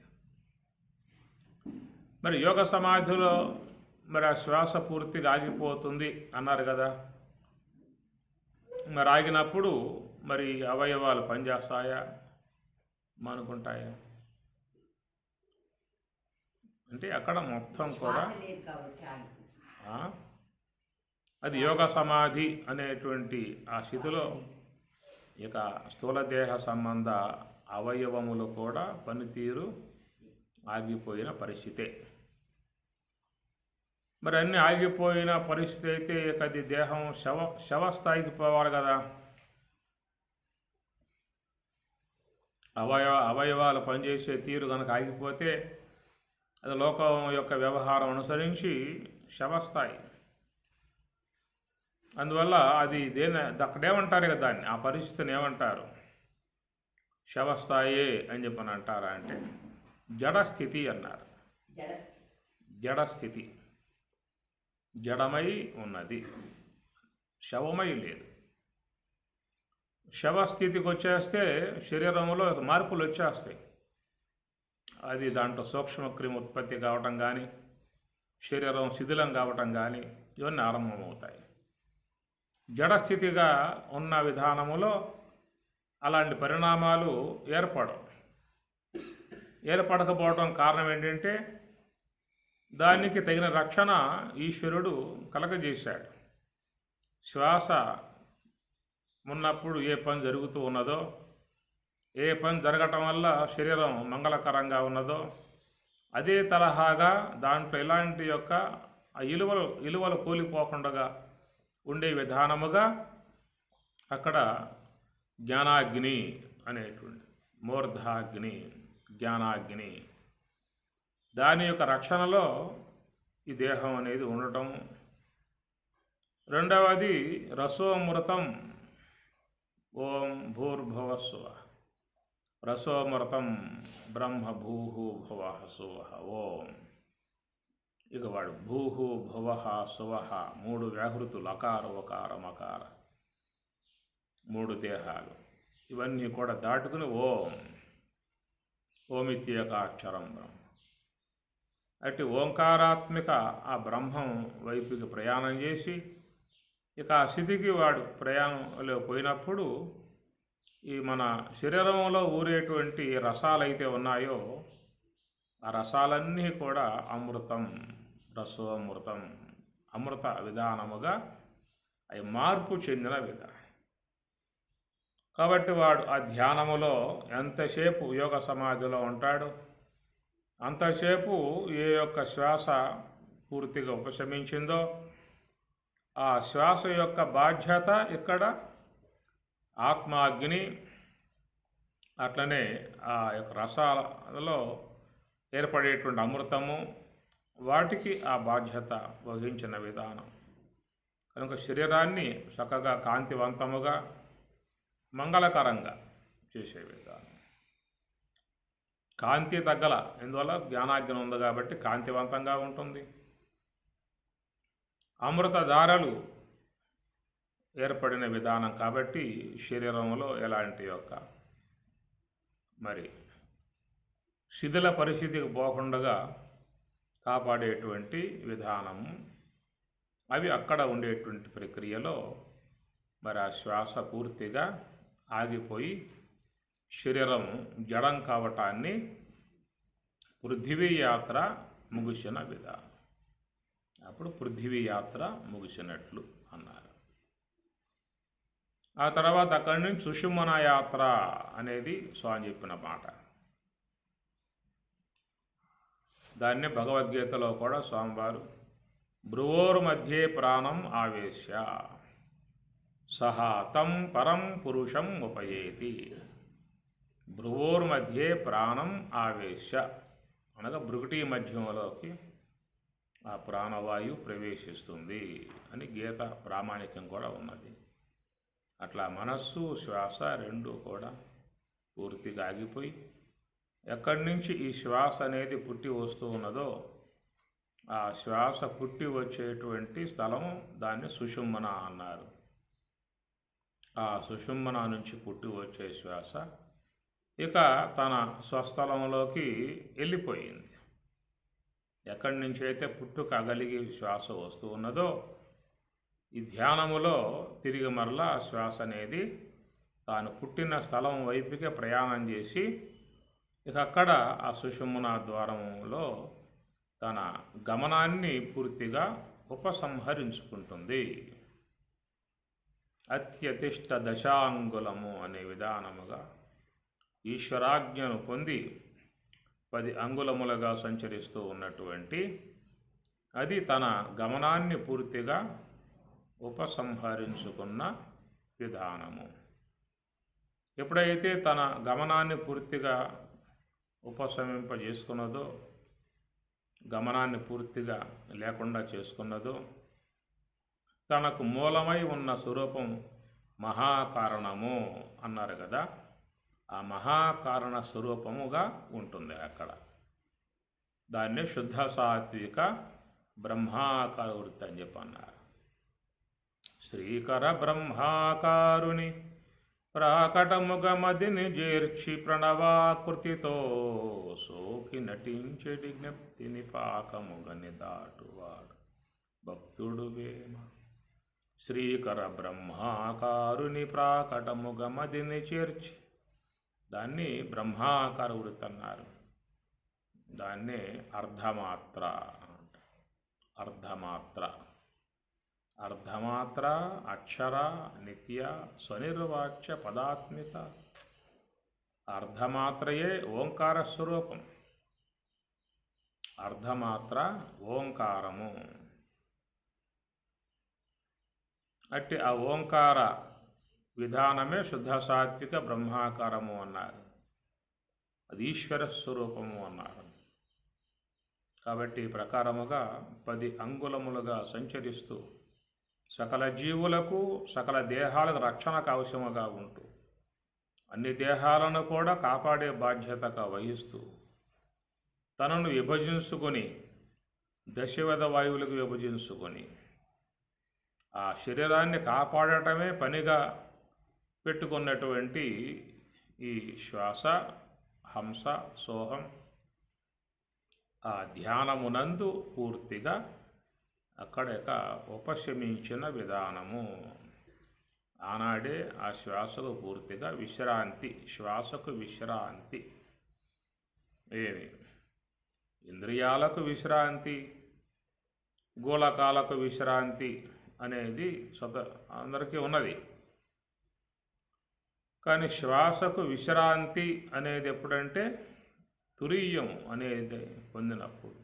మరి యోగ సమాధిలో మరి ఆ శ్వాస పూర్తిగా ఆగిపోతుంది అన్నారు కదా. మరి ఆగినప్పుడు మరి అవయవాలు పనిచేస్తాయా, మానుకుంటాయా? అంటే అక్కడ మొత్తం కూడా అది యోగ సమాధి అనేటువంటి ఆ స్థితిలో ఇక స్థూలదేహ సంబంధ అవయవములు కూడా పనితీరు ఆగిపోయిన పరిస్థితే. మరి అన్నీ ఆగిపోయిన పరిస్థితి అయితే ఇక అది దేహం శవస్థాయికి పోవాలి కదా. అవయవాలు పనిచేసే తీరు కనుక ఆగిపోతే అది లోకం యొక్క వ్యవహారం అనుసరించి శవస్థాయి. అందువల్ల అది అక్కడేమంటారు కదా దాన్ని, ఆ పరిస్థితిని ఏమంటారు? శవస్థాయే అని చెప్పని అంటారా అంటే జడస్థితి అన్నారు. జడస్థితి, జడమై ఉన్నది, శవమై లేదు. శవస్థితికి వచ్చేస్తే శరీరంలో మార్పులు వచ్చేస్తాయి. అది దాంట్లో సూక్ష్మక్రిమి ఉత్పత్తి కావటం కానీ, శరీరం శిథిలం కావటం కానీ ఇవన్నీ ఆరంభమవుతాయి. జడస్థితిగా ఉన్న విధానములో అలాంటి పరిణామాలు ఏర్పడకపోవడం కారణం ఏంటంటే దానికి తగిన రక్షణ ఈశ్వరుడు కలగజేశాడు. శ్వాస ఉన్నప్పుడు ఏ పని జరుగుతూ ఉన్నదో, ఏ పని జరగటం వల్ల శరీరం మంగళకరంగా ఉన్నదో అదే తరహాగా దాంట్లో ఎలాంటి యొక్క ఆ ఇలువలు కూలిపోకుండా ఉండే విధానముగా అక్కడ జ్ఞానాగ్ని అనేటువంటి మూర్ధాగ్ని, జ్ఞానాగ్ని, దాని యొక్క రక్షణలో ఈ దేహం అనేది ఉండటం. రెండవది రసోమృతం. ఓం భూర్భువస్సువ. రసోమృతం బ్రహ్మ భూహు భువ సువః ఓం. ఇక వాడు భూహు భువ సువః 3 వ్యాహృతులు, అకార ఉకార మకార, 3 దేహాలు. ఇవన్నీ కూడా దాటుకుని ఓమిత్యేకాక్షరం బ్రహ్మ. అట్టి ఓంకారాత్మిక ఆ బ్రహ్మం వైపుకి ప్రయాణం చేసి ఇక ఆ స్థితికి వాడు ప్రయాణంలో పోయినప్పుడు ఈ మన శరీరంలో ఊరేటువంటి రసాలైతే ఉన్నాయో ఆ రసాలన్నీ కూడా అమృతం, రసోమృతం, అమృత విధానముగా అవి మార్పు చెందిన విధానం. కాబట్టి వాడు ఆ ధ్యానములో ఎంతసేపు యోగ సమాధిలో ఉంటాడో అంతసేపు ఏ యొక్క శ్వాస పూర్తిగా ఉపశమించిందో ఆ శ్వాస యొక్క బాధ్యత ఇక్కడ ఆత్మాగ్ని, అట్లనే ఆ యొక్క రసాలలో ఏర్పడేటువంటి అమృతము, వాటికి ఆ బాధ్యత వహించిన విధానం. కనుక శరీరాన్ని చక్కగా కాంతివంతముగా మంగళకరంగా చేసే విధానం. కాంతి తగ్గల, ఎందువల్ల జ్ఞానాగ్ని ఉంది కాబట్టి కాంతివంతంగా ఉంటుంది. అమృత ధారలు ఏర్పడిన విధానం కాబట్టి శరీరంలో ఎలాంటి యొక్క మరి శిథిల పరిస్థితికి పోకుండా కాపాడేటువంటి విధానము. అవి అక్కడ ఉండేటువంటి ప్రక్రియలో మరి ఆ శ్వాస పూర్తిగా ఆగిపోయి శరీరం జడం కావటాన్ని పృథివీ యాత్ర ముగిసిన విధానం. అప్పుడు పృథివీ యాత్ర ముగిసినట్లు అన్నారు. ఆ తర్వాత అక్కడి నుంచి సుషుమ్న యాత్ర అనేది స్వామి చెప్పిన మాట. దాన్ని భగవద్గీతలో కూడా స్వామివారు భ్రువోర్ మధ్యే ప్రాణం ఆవేశ్య సహా తం పరం పురుషం ఉపయేతి. భ్రువోర్ మధ్యే ప్రాణం ఆవేశ్య అనగా భృగుటి మధ్యంలోకి ఆ ప్రాణవాయువు ప్రవేశిస్తుంది అని గీత ప్రామాణికం కూడా ఉన్నది. అట్లా మనస్సు శ్వాస రెండు కూడా పూర్తిగా ఆగిపోయి ఎక్కడి నుంచి ఈ శ్వాస అనేది పుట్టి వస్తూ ఉన్నదో ఆ శ్వాస పుట్టి వచ్చేటువంటి స్థలం దాన్ని సుషుమ్న అన్నారు. ఆ సుషుమ్న నుంచి పుట్టి వచ్చే శ్వాస ఇక తన స్వస్థలంలోకి వెళ్ళిపోయింది. ఎక్కడి నుంచి అయితే పుట్టుక కలిగి శ్వాస వస్తూ ఉన్నదో ఈ ధ్యానములో తిరిగి మరలా శ్వాస అనేది తాను పుట్టిన స్థలం వైపుకే ప్రయాణం చేసి ఇక అక్కడ ఆ సుషుమ్న ద్వారంలో తన గమనాన్ని పూర్తిగా ఉపసంహరించుకుంటుంది. అత్యతిష్ట దశాంగులము అనే విధానముగా ఈశ్వరాజ్ఞను పొంది 10 అంగుళములుగా సంచరిస్తూ ఉన్నటువంటి అది తన గమనాన్ని పూర్తిగా ఉపసంహరించుకున్న విధానము. ఎప్పుడైతే తన గమనాన్ని పూర్తిగా ఉపశమింపజేసుకున్నదో, గమనాన్ని పూర్తిగా లేకుండా చేసుకున్నదో, తనకు మూలమై ఉన్న స్వరూపం మహాకారణము అన్నారు కదా, ఆ మహాకారణ స్వరూపముగా ఉంటుంది అక్కడ. దాన్ని శుద్ధ సాత్విక బ్రహ్మాకార వృత్తి అని చెప్పి అన్నారు. శ్రీకర బ్రహ్మాకారుని ప్రాకటముగమదిని చేర్చి ప్రణవాకృతితో సోకి నటించెడి జ్ఞప్తిని పాకముగని దాటువాడు భక్తుడు వేమ. శ్రీకర బ్రహ్మాకారుని ప్రాకటముగమదిని చేర్చి, దాన్ని బ్రహ్మాకార వృత్తి అన్నారు. దాన్నే అర్ధమాత్ర. అర్ధమాత్ర అక్షర నిత్య స్వనిర్వాచ్య పదాత్మిక. అర్ధమాత్రయే ఓంకార స్వరూపం. అర్ధమాత్ర ఓంకారము. అట్టి ఆ ఓంకార విధానమే శుద్ధ సాత్విక బ్రహ్మాకారము అన్నారు. అది ఈశ్వర స్వరూపము అన్నారు. కాబట్టి ఈ ప్రకారముగా 10 అంగుళములుగా సంచరిస్తూ సకల జీవులకు సకల దేహాలకు రక్షణకు అవసరముగా ఉంటూ అన్ని దేహాలను కూడా కాపాడే బాధ్యతగా వహిస్తూ తనను విభజించుకొని దశవిధ వాయువులకు విభజించుకొని ఆ శరీరాన్ని కాపాడటమే పనిగా పెట్టుకున్నటువంటి ఈ శ్వాస హంస సోహం ఆ ధ్యానమునందు పూర్తిగా అక్కడక ఉపశమించిన విధానము. ఆనాడే ఆ శ్వాసకు పూర్తిగా విశ్రాంతి, శ్వాసకు విశ్రాంతి. ఏమి ఇంద్రియాలకు విశ్రాంతి, గోళకాలకు విశ్రాంతి అనేది అందరికీ ఉన్నది. కానీ శ్వాసకు విశ్రాంతి అనేది ఎప్పుడంటే తురీయం అనేది పొందినప్పుడు.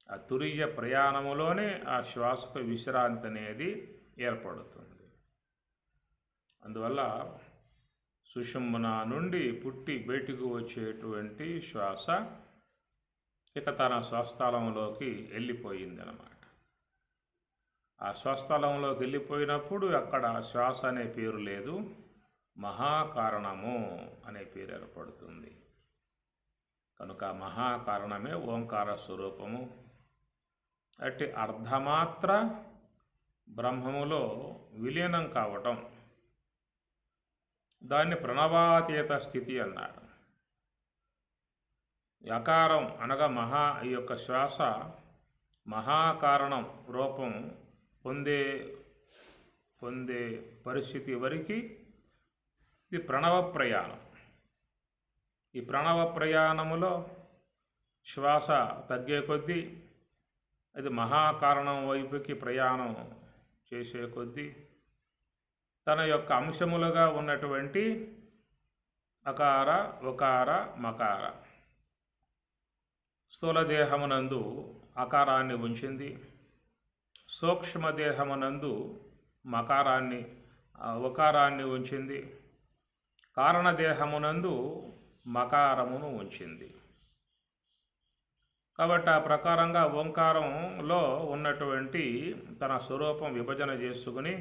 ఆ తురీయ ప్రయాణములోనే ఆ శ్వాసకు విశ్రాంతి అనేది ఏర్పడుతుంది. అందువల్ల సుషుమ్న నుండి పుట్టి బయటకు వచ్చేటువంటి శ్వాస ఇక తన స్వస్థలంలోకి వెళ్ళిపోయిందనమాట. ఆ స్వస్థలంలోకి వెళ్ళిపోయినప్పుడు అక్కడ శ్వాస అనే పేరు లేదు, మహాకారణము అనే పేరు ఏర్పడుతుంది. కనుక మహాకారణమే ఓంకార స్వరూపము. అట్టి అర్ధమాత్ర బ్రహ్మములో విలీనం కావటం, దాన్ని ప్రణవాతీత స్థితి అన్నారు. యకారం అనగా ఈ యొక్క శ్వాస మహాకారణం రూపం పొందే పరిస్థితి వరకు ఇది ప్రణవ ప్రయాణం. ఈ ప్రణవ ప్రయాణములో శ్వాస తగ్గే కొద్దీ అది మహాకారణం వైపుకి ప్రయాణం చేసే కొద్దీ తన యొక్క అంశములుగా ఉన్నటువంటి అకార ఉకార మకార స్థూలదేహమునందు అకారాన్ని ఉంచింది, సూక్ష్మదేహమునందు ఉకారాన్ని ఉంచింది, కారణదేహమునందు మకారమును ఉంచింది. కాబట్టి ఆ ప్రకారంగా ఓంకారంలో ఉన్నటువంటి తన స్వరూపం విభజన చేసుకుని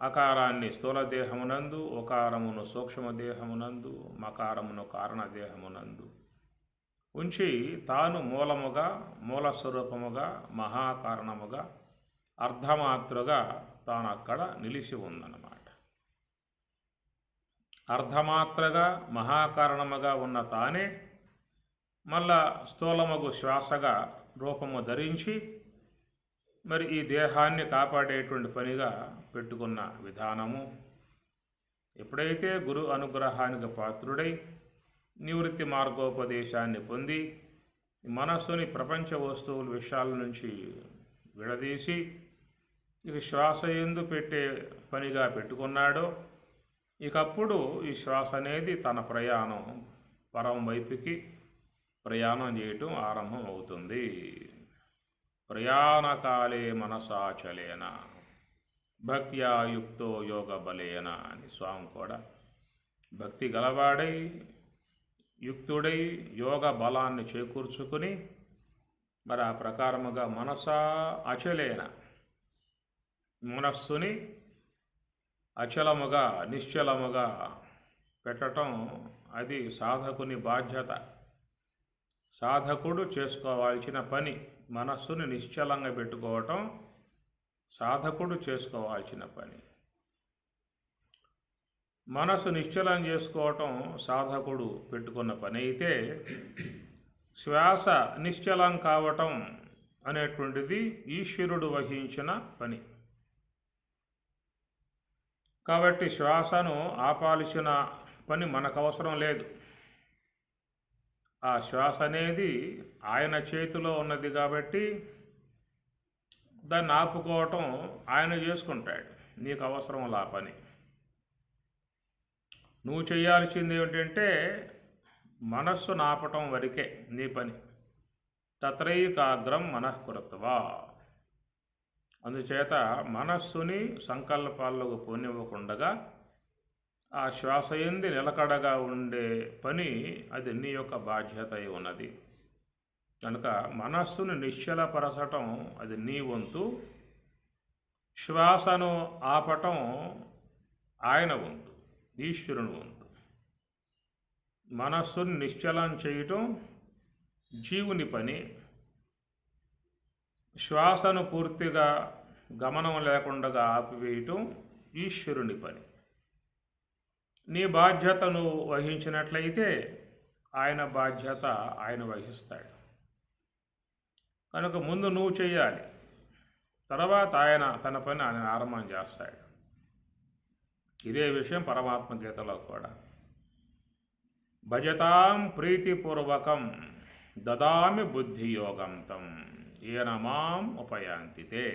అకారాన్ని స్థూలదేహమునందు, ఉకారమును సూక్ష్మదేహమునందు, మకారమును కారణదేహమునందు ఉంచి తాను మూలస్వరూపముగా మహాకారణముగా అర్ధమాత్రగా తాను అక్కడ నిలిచి ఉందన్నమాట. అర్ధమాత్రగా మహాకారణముగా ఉన్న తానే మళ్ళా స్థూలమగు శ్వాసగా రూపము ధరించి మరి ఈ దేహాన్ని కాపాడేటువంటి పనిగా పెట్టుకున్న విధానము. ఎప్పుడైతే గురు అనుగ్రహానికి పాత్రుడై నివృత్తి మార్గోపదేశాన్ని పొంది మనస్సుని ప్రపంచ వస్తువుల విషయాల నుంచి విడదీసి ఇక శ్వాస యందు పెట్టే పనిగా పెట్టుకున్నాడో ఇకప్పుడు ఈ శ్వాస అనేది తన ప్రయాణం పరం వైపుకి ప్రయాణం చేయటం ఆరంభం అవుతుంది. ప్రయాణకాలే మనసాచలేన భక్త్యా యుక్తో యోగ బలేన అని స్వామి కూడా భక్తి గలవాడై యుక్తుడై యోగ బలాన్ని చేకూర్చుకుని మరి ఆ ప్రకారముగా మనసా అచలేన మనస్సుని అచలముగా నిశ్చలముగా పెట్టడం అది సాధకుని బాధ్యత. సాధకుడు చేసుకోవాల్సిన పని. మనస్సుని నిశ్చలంగా పెట్టుకోవటం సాధకుడు చేసుకోవాల్సిన పని. మనసు నిశ్చలం చేసుకోవటం సాధకుడు పెట్టుకున్న పని అయితే శ్వాస నిశ్చలం కావటం అనేటువంటిది ఈశ్వరుడు వహించిన పని. కాబట్టి శ్వాసను ఆపాల్సిన పని మనకు అవసరం లేదు. ఆ శ్వాస అనేది ఆయన చేతిలో ఉన్నది కాబట్టి దాన్ని ఆపుకోవటం ఆయన చేసుకుంటాడు. నీకు అవసరం ఆ పని. నువ్వు చేయాల్సింది ఏమిటంటే మనస్సును ఆపటం వరకే నీ పని. తత్రైకాగ్రం మనఃకృత్వా అందుచేత మనస్సుని సంకల్పాలకు పోనివ్వకుండగా ఆ శ్వాస యందు నిలకడగా ఉండే పని అది నీ యొక్క బాధ్యత అయి ఉన్నది. కనుక మనస్సును నిశ్చలపరచటం అది నీ వంతు, శ్వాసను ఆపటం ఆయన వంతు, ఈశ్వరుని వంతు. మనస్సును నిశ్చలం చేయటం జీవుని పని, శ్వాసను పూర్తిగా గమనం లేకుండా ఆపివేయటం ఈశ్వరుని పని. నీ బాధ్యతను వహించినట్లయితే ఆయన బాధ్యత ఆయన వహిస్తాడు. కనుక ముందు నువ్వు చెయ్యాలి, తర్వాత ఆయన తన పని ఆయన ఆరంభం చేస్తాడు. ఇదే విషయం పరమాత్మ గీతలో కూడా. భజతాం ప్రీతిపూర్వకం దదామి బుద్ధియోగం తం ఏన మాం ఉపయాంతితే.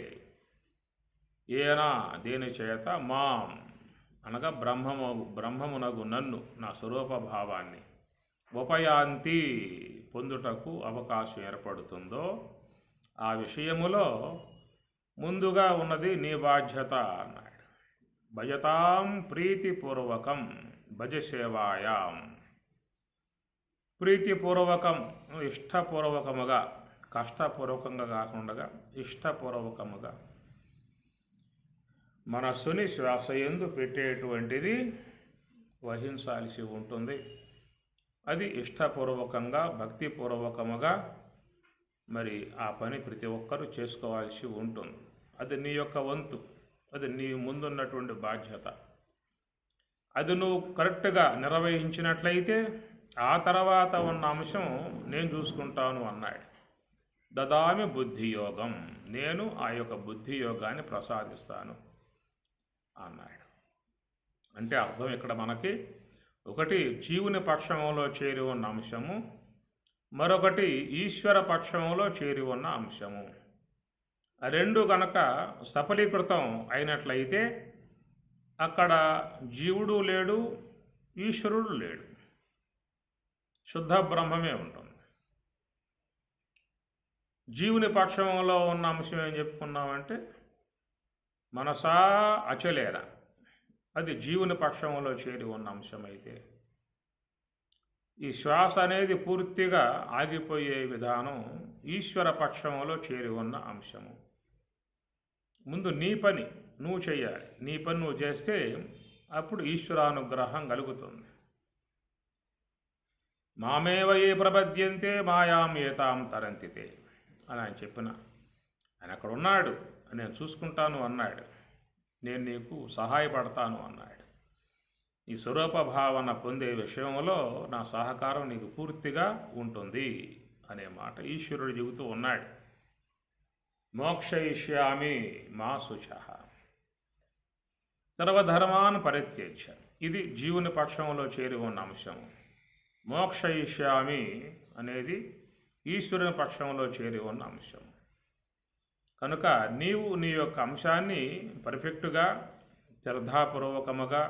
ఏన దేని చేత, మాం అనగా బ్రహ్మమునగు నన్ను, నా స్వరూప భావాన్ని, ఉపయాంతి పొందుటకు అవకాశం ఏర్పడుతుందో ఆ విషయములో ముందుగా ఉన్నది నీ బాధ్యత అన్నాడు. భజతాం ప్రీతిపూర్వకం భజసేవాయాం. ప్రీతిపూర్వకం ఇష్టపూర్వకముగా, కష్టపూర్వకంగా కాకుండా ఇష్టపూర్వకముగా మనస్సుని శ్వాస యందు పెట్టేటువంటిది వహించాల్సి ఉంటుంది. అది ఇష్టపూర్వకంగా భక్తిపూర్వకముగా మరి ఆ పని ప్రతి ఒక్కరూ చేసుకోవాల్సి ఉంటుంది. అది నీ యొక్క వంతు, అది నీ ముందున్నటువంటి బాధ్యత. అది నువ్వు కరెక్ట్గా నిర్వహించినట్లయితే ఆ తర్వాత ఉన్న అంశం నేను చూసుకుంటాను అన్నాడు. దదామి బుద్ధియోగం, నేను ఆ యొక్క బుద్ధియోగాన్ని ప్రసాదిస్తాను అన్నాడు. అంటే అర్థం ఇక్కడ మనకి ఒకటి జీవుని పక్షంలో చేరి ఉన్న అంశము, మరొకటి ఈశ్వర పక్షంలో చేరి ఉన్న అంశము. ఆ రెండు గనక సఫలీకృతం అయినట్లయితే అక్కడ జీవుడు లేడు, ఈశ్వరుడు లేడు, శుద్ధ బ్రహ్మమే ఉంటుంది. జీవుని పక్షంలో ఉన్న అంశం ఏం చెప్పుకున్నామంటే మనసా అచలేర, అది జీవుని పక్షంలో చేరి ఉన్న అంశమైతే, ఈ శ్వాస అనేది పూర్తిగా ఆగిపోయే విధానం ఈశ్వర పక్షంలో చేరి ఉన్న అంశము. ముందు నీ పని నువ్వు చేయాలి, నీ పని నువ్వు చేస్తే అప్పుడు ఈశ్వరానుగ్రహం కలుగుతుంది. మామేవ ఏ ప్రపద్యంతే మాయాం ఏతాం తరంతితే అని ఆయన చెప్పిన, ఆయన అక్కడ ఉన్నాడు, నేను చూసుకుంటాను అన్నాడు, నేను నీకు సహాయపడతాను అన్నాడు. ఈ స్వరూప భావన పొందే విషయంలో నా సహకారం నీకు పూర్తిగా ఉంటుంది అనే మాట ఈశ్వరుడు చెబుతూ ఉన్నాడు. మోక్షయిష్యామి మా శుచః సర్వధర్మాన్ పరిత్యజ్య, ఇది జీవుని పక్షంలో చేరి ఉన్న అంశము. మోక్షయిష్యామి అనేది ఈశ్వరుని పక్షంలో చేరి ఉన్న అంశం. కనుక నీవు నీ యొక్క అంశాన్ని పర్ఫెక్ట్గా శ్రద్ధాపూర్వకముగా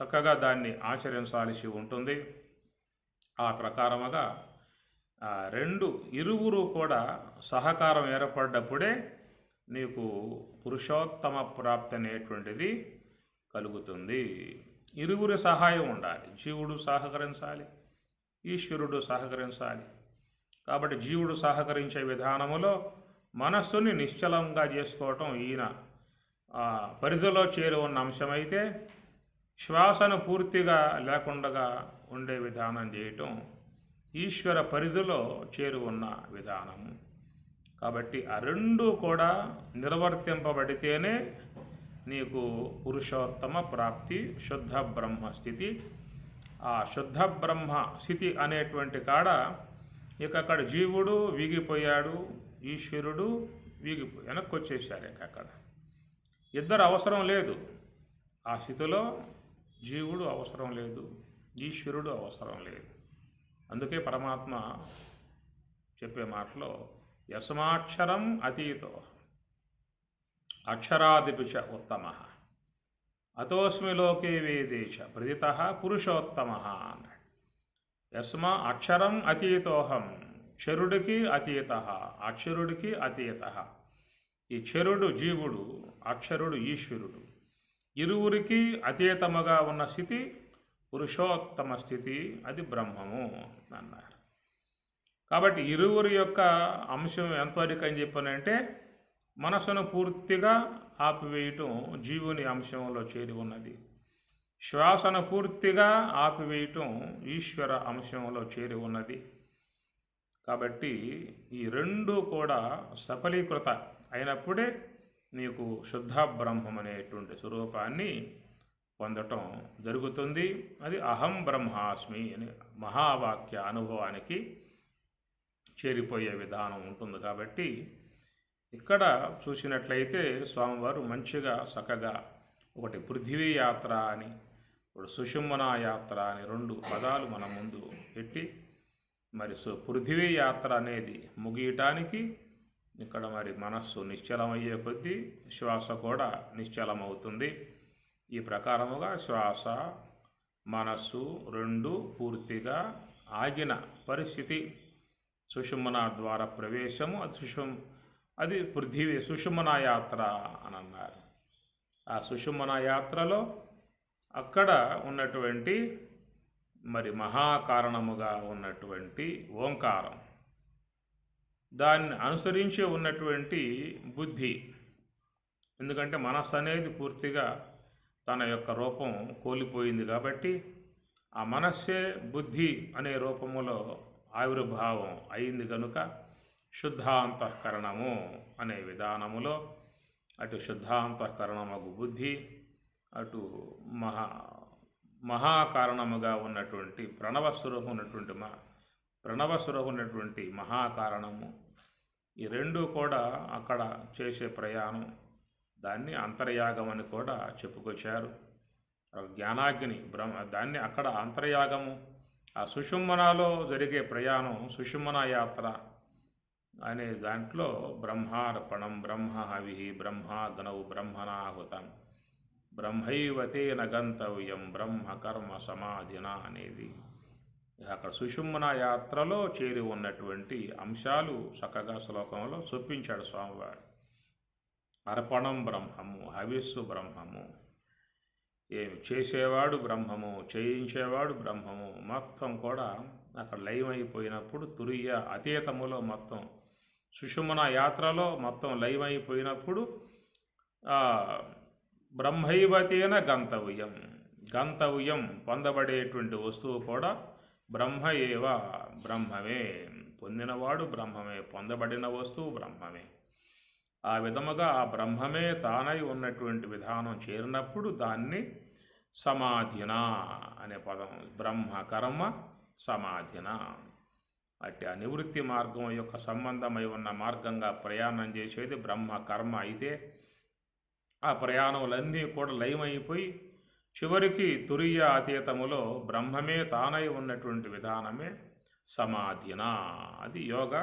చక్కగా దాన్ని ఆచరించాల్సి ఉంటుంది. ఆ ప్రకారముగా ఇరువురు కూడా సహకారం ఏర్పడ్డప్పుడే నీకు పురుషోత్తమ ప్రాప్తి అనేటువంటిది కలుగుతుంది. ఇరువురి సహాయం ఉండాలి, జీవుడు సహకరించాలి, ఈశ్వరుడు సహకరించాలి. కాబట్టి జీవుడు సహకరించే విధానములో మనస్సుని నిశ్చలంగా చేసుకోవటం ఈయన పరిధిలో చేరి ఉన్న అంశమైతే, శ్వాసను పూర్తిగా లేకుండా ఉండే విధానం చేయటం ఈశ్వర పరిధిలో చేరి ఉన్న విధానము. కాబట్టి ఆ రెండు కూడా నిర్వర్తింపబడితేనే నీకు పురుషోత్తమ ప్రాప్తి, శుద్ధ బ్రహ్మ స్థితి. ఆ శుద్ధ బ్రహ్మ స్థితి అనేటువంటి కాడ ఇక అక్కడ జీవుడు వీగిపోయాడు, ఈశ్వరుడు వెనక్కి వచ్చేసారు. ఇక అక్కడ ఇద్దరు అవసరం లేదు. ఆ స్థితిలో జీవుడు అవసరం లేదు, ఈశ్వరుడు అవసరం లేదు. అందుకే పరమాత్మ చెప్పే మాటలో యస్మాక్షరం అతీతో అక్షరాదిపిచ ఉత్తమ అతోస్మి లోకే వేదేశ ప్రదిత పురుషోత్తమ అన్నాడు. యస్మా అక్షరం అతీతోహం, క్షరుడికి అతీత, అక్షరుడికి అతీత. ఈ క్షరుడు జీవుడు, అక్షరుడు ఈశ్వరుడు. ఇరువురికి అతీతముగా ఉన్న స్థితి పురుషోత్తమ స్థితి, అది బ్రహ్మము అన్నారు. కాబట్టి ఇరువురి యొక్క అంశం ఎంతవరకు అని చెప్పానంటే మనసును పూర్తిగా ఆపివేయటం జీవుని అంశంలో చేరి ఉన్నది. శ్వాసను పూర్తిగా ఆపివేయటం ఈశ్వర అంశంలో చేరి ఉన్నది. కాబట్టి ఈ రెండు కూడా సఫలీకృత అయినప్పుడే నీకు శుద్ధ బ్రహ్మం అనేటువంటి స్వరూపాన్ని పొందటం జరుగుతుంది. అది అహం బ్రహ్మాస్మి అనే మహావాక్య అనుభవానికి చేరిపోయే విధానం ఉంటుంది. కాబట్టి ఇక్కడ చూసినట్లయితే స్వామివారు మంచిగా చక్కగా ఒకటి పృథివీ యాత్ర అని, ఇప్పుడు సుషుమ్న యాత్ర అని రెండు పదాలు మన ముందు పెట్టి మరి పృథివీ యాత్ర అనేది ముగియటానికి ఇక్కడ మరి మనస్సు నిశ్చలమయ్యే కొద్దీ శ్వాస కూడా నిశ్చలమవుతుంది. ఈ ప్రకారముగా శ్వాస మనస్సు రెండు పూర్తిగా ఆగిన పరిస్థితి సుషుమ్న ద్వారా ప్రవేశము, అది పృథివీ సుషుమ్న యాత్ర అని అన్నారు. ఆ సుషుమ్న యాత్రలో అక్కడ ఉన్నటువంటి మరి మహాకారణముగా ఉన్నటువంటి ఓంకారం, దాన్ని అనుసరించి ఉన్నటువంటి బుద్ధి, ఎందుకంటే మనస్సు అనేది పూర్తిగా తన యొక్క రూపం కోల్పోయింది కాబట్టి ఆ మనస్సే బుద్ధి అనే రూపములో ఆవిర్భావం అయింది కనుక శుద్ధాంతఃకరణము అనే విధానములో అటు శుద్ధాంతఃకరణముకు బుద్ధి, అటు మహాకారణముగా ఉన్నటువంటి ప్రణవస్వరూపం ఉన్నటువంటి మహాకారణము, ఈ రెండు కూడా అక్కడ చేసే ప్రయాణం, దాన్ని అంతర్యాగం అని కూడా చెప్పుకొచ్చారు. జ్ఞానాగ్ని దాన్ని అక్కడ అంతర్యాగము, ఆ సుషుమ్నలో జరిగే ప్రయాణం సుషుమ్న యాత్ర అనే దాంట్లో బ్రహ్మార్పణం, బ్రహ్మ హవి, బ్రహ్మాగ్నౌ బ్రహ్మణాహుతం, బ్రహ్మైవతేన గంతవ్యం బ్రహ్మ కర్మ సమాధిన అనేది అక్కడ సుషుమ్న యాత్రలో చేరి ఉన్నటువంటి అంశాలు చక్కగా శ్లోకంలో చొప్పించాడు స్వామివారు. అర్పణం బ్రహ్మము, హవిస్సు బ్రహ్మము, ఏమి చేసేవాడు బ్రహ్మము, చేయించేవాడు బ్రహ్మము, మొత్తం కూడా అక్కడ లయమైపోయినప్పుడు తురియ అతీతములో మొత్తం సుషుమ్న యాత్రలో మొత్తం లయమైపోయినప్పుడు బ్రహ్మైవతేన గంతవ్యం పొందబడేటువంటి వస్తువు కూడా బ్రహ్మ ఏవ, బ్రహ్మమే, పొందినవాడు బ్రహ్మమే, పొందబడిన వస్తువు బ్రహ్మమే. ఆ విధముగా ఆ బ్రహ్మమే తానై ఉన్నటువంటి విధానం చేరినప్పుడు దాన్ని సమాధిన అనే పదం, బ్రహ్మ కర్మ సమాధిన, అట్టి ఆ నివృత్తి మార్గం యొక్క సంబంధమై ఉన్న మార్గంగా ప్రయాణం చేసేది బ్రహ్మ కర్మ అయితే ఆ ప్రయాణములన్నీ కూడా లయమైపోయి చివరికి తురియ అతీతములో బ్రహ్మమే తానై ఉన్నటువంటి విధానమే సమాధిన, అది యోగ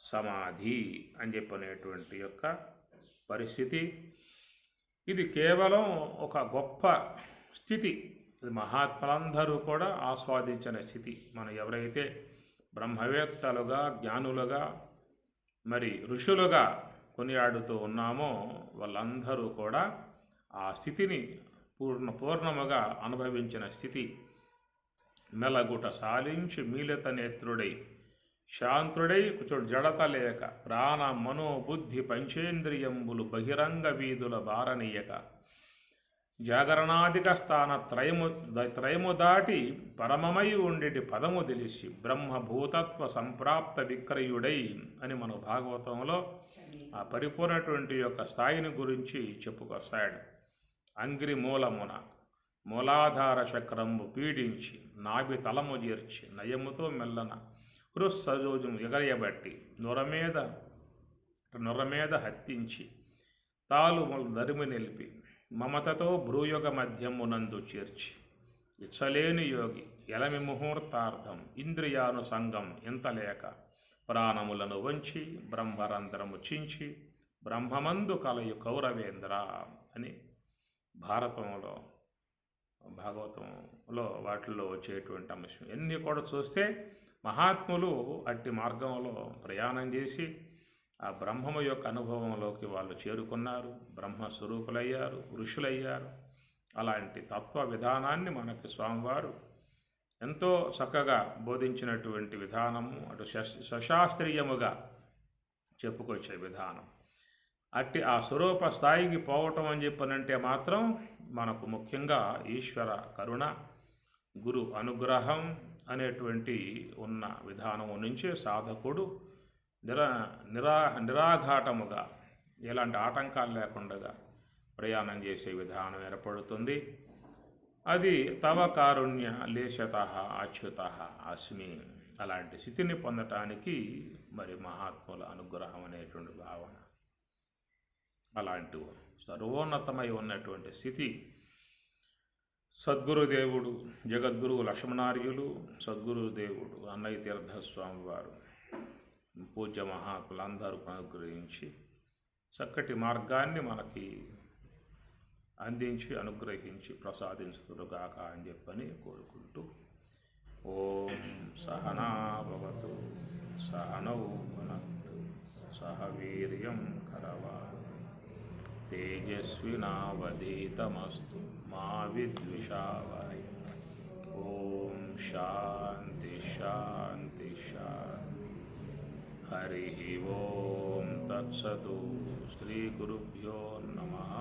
సమాధి అని చెప్పనేటువంటి యొక్క పరిస్థితి. ఇది కేవలం ఒక గొప్ప స్థితి, ఇది మహాత్ములందరూ కూడా ఆస్వాదించిన స్థితి. మనం ఎవరైతే బ్రహ్మవేత్తలుగా, జ్ఞానులుగా, మరి ఋషులుగా కొనియాడుతూ ఉన్నామో వాళ్ళందరూ కూడా ఆ స్థితిని పూర్ణముగా అనుభవించిన స్థితి. మెలగుట సాలించి మీలిత నేత్రుడై శాంతుడై జడత లేక ప్రాణ మనోబుద్ధి పంచేంద్రియంబులు బహిరంగ వీధుల బారనీయక జాగరణాధిక స్థాన త్రయము దాటి పరమమై ఉండేటి పదము తెలిసి బ్రహ్మభూతత్వ సంప్రాప్త విక్రయుడై అని మన భాగవతంలో ఆ పరిపూర్ణటువంటి యొక్క స్థాయిని గురించి చెప్పుకొస్తాడు. అంగ్రి మూలమున మూలాధార చక్రము పీడించి నాభి తలము చేర్చి నయముతో మెల్లన హృస్సజోజం ఎగరేయబట్టి నొర మీద హత్తించి తాలుములు దరిమి నిలిపి మమతతో భ్రూయుగ మధ్యమునందు చేర్చి ఇచ్చలేని యోగి ఎలమి ముహూర్తార్థం ఇంద్రియానుసంగం ఇంతలేక ప్రాణములను వంచి బ్రహ్మరంధ్రము చించి బ్రహ్మమందు కలయు కౌరవేంద్ర అని భాగవతంలో వాటిల్లో వచ్చేటువంటి అంశం. ఎన్ని కూడా చూస్తే మహాత్ములు అట్టి మార్గంలో ప్రయాణం చేసి ఆ బ్రహ్మము యొక్క అనుభవంలోకి వాళ్ళు చేరుకున్నారు, బ్రహ్మస్వరూపులయ్యారు, ఋషులయ్యారు. అలాంటి తత్వ విధానాన్ని మనకి స్వామివారు ఎంతో చక్కగా బోధించినటువంటి విధానము, అటు సశాస్త్రీయముగా చెప్పుకొచ్చే విధానం. అట్టి ఆ స్వరూప స్థాయికి పోవటం అని చెప్పనంటే మాత్రం మనకు ముఖ్యంగా ఈశ్వర కరుణ, గురు అనుగ్రహం అనేటువంటి ఉన్న విధానము నుంచే సాధకుడు నిరాఘాటముగా ఎలాంటి ఆటంకాలు లేకుండా ప్రయాణం చేసే విధానం ఏర్పడుతుంది. అది తవ కారుణ్య లేశత అచ్యుత అస్మి. అలాంటి స్థితిని పొందటానికి మరి మహాత్ముల అనుగ్రహం అనేటువంటి భావన, అలాంటి సర్వోన్నతమై ఉన్నటువంటి స్థితి సద్గురుదేవుడు, జగద్గురువు లక్ష్మణార్యులు, సద్గురుదేవుడు అన్నయ్య తీర్థస్వామి వారు, పూజ్య మహాత్ములందరూ అనుగ్రహించి చక్కటి మార్గాన్ని మనకి అందించి అనుగ్రహించి ప్రసాదించుదురుగాక అని చెప్పని కోరుకుంటూ, ఓం సహనా భవతు సహనౌ భునక్తు సహ వీర్యం కరవావహై తేజస్వినావధీతమస్తు మా విద్విషావహై. ఓం శాంతి శాంతి శాంతి. హరి ఓం తత్సతు. శ్రీ గురుభ్యో నమః.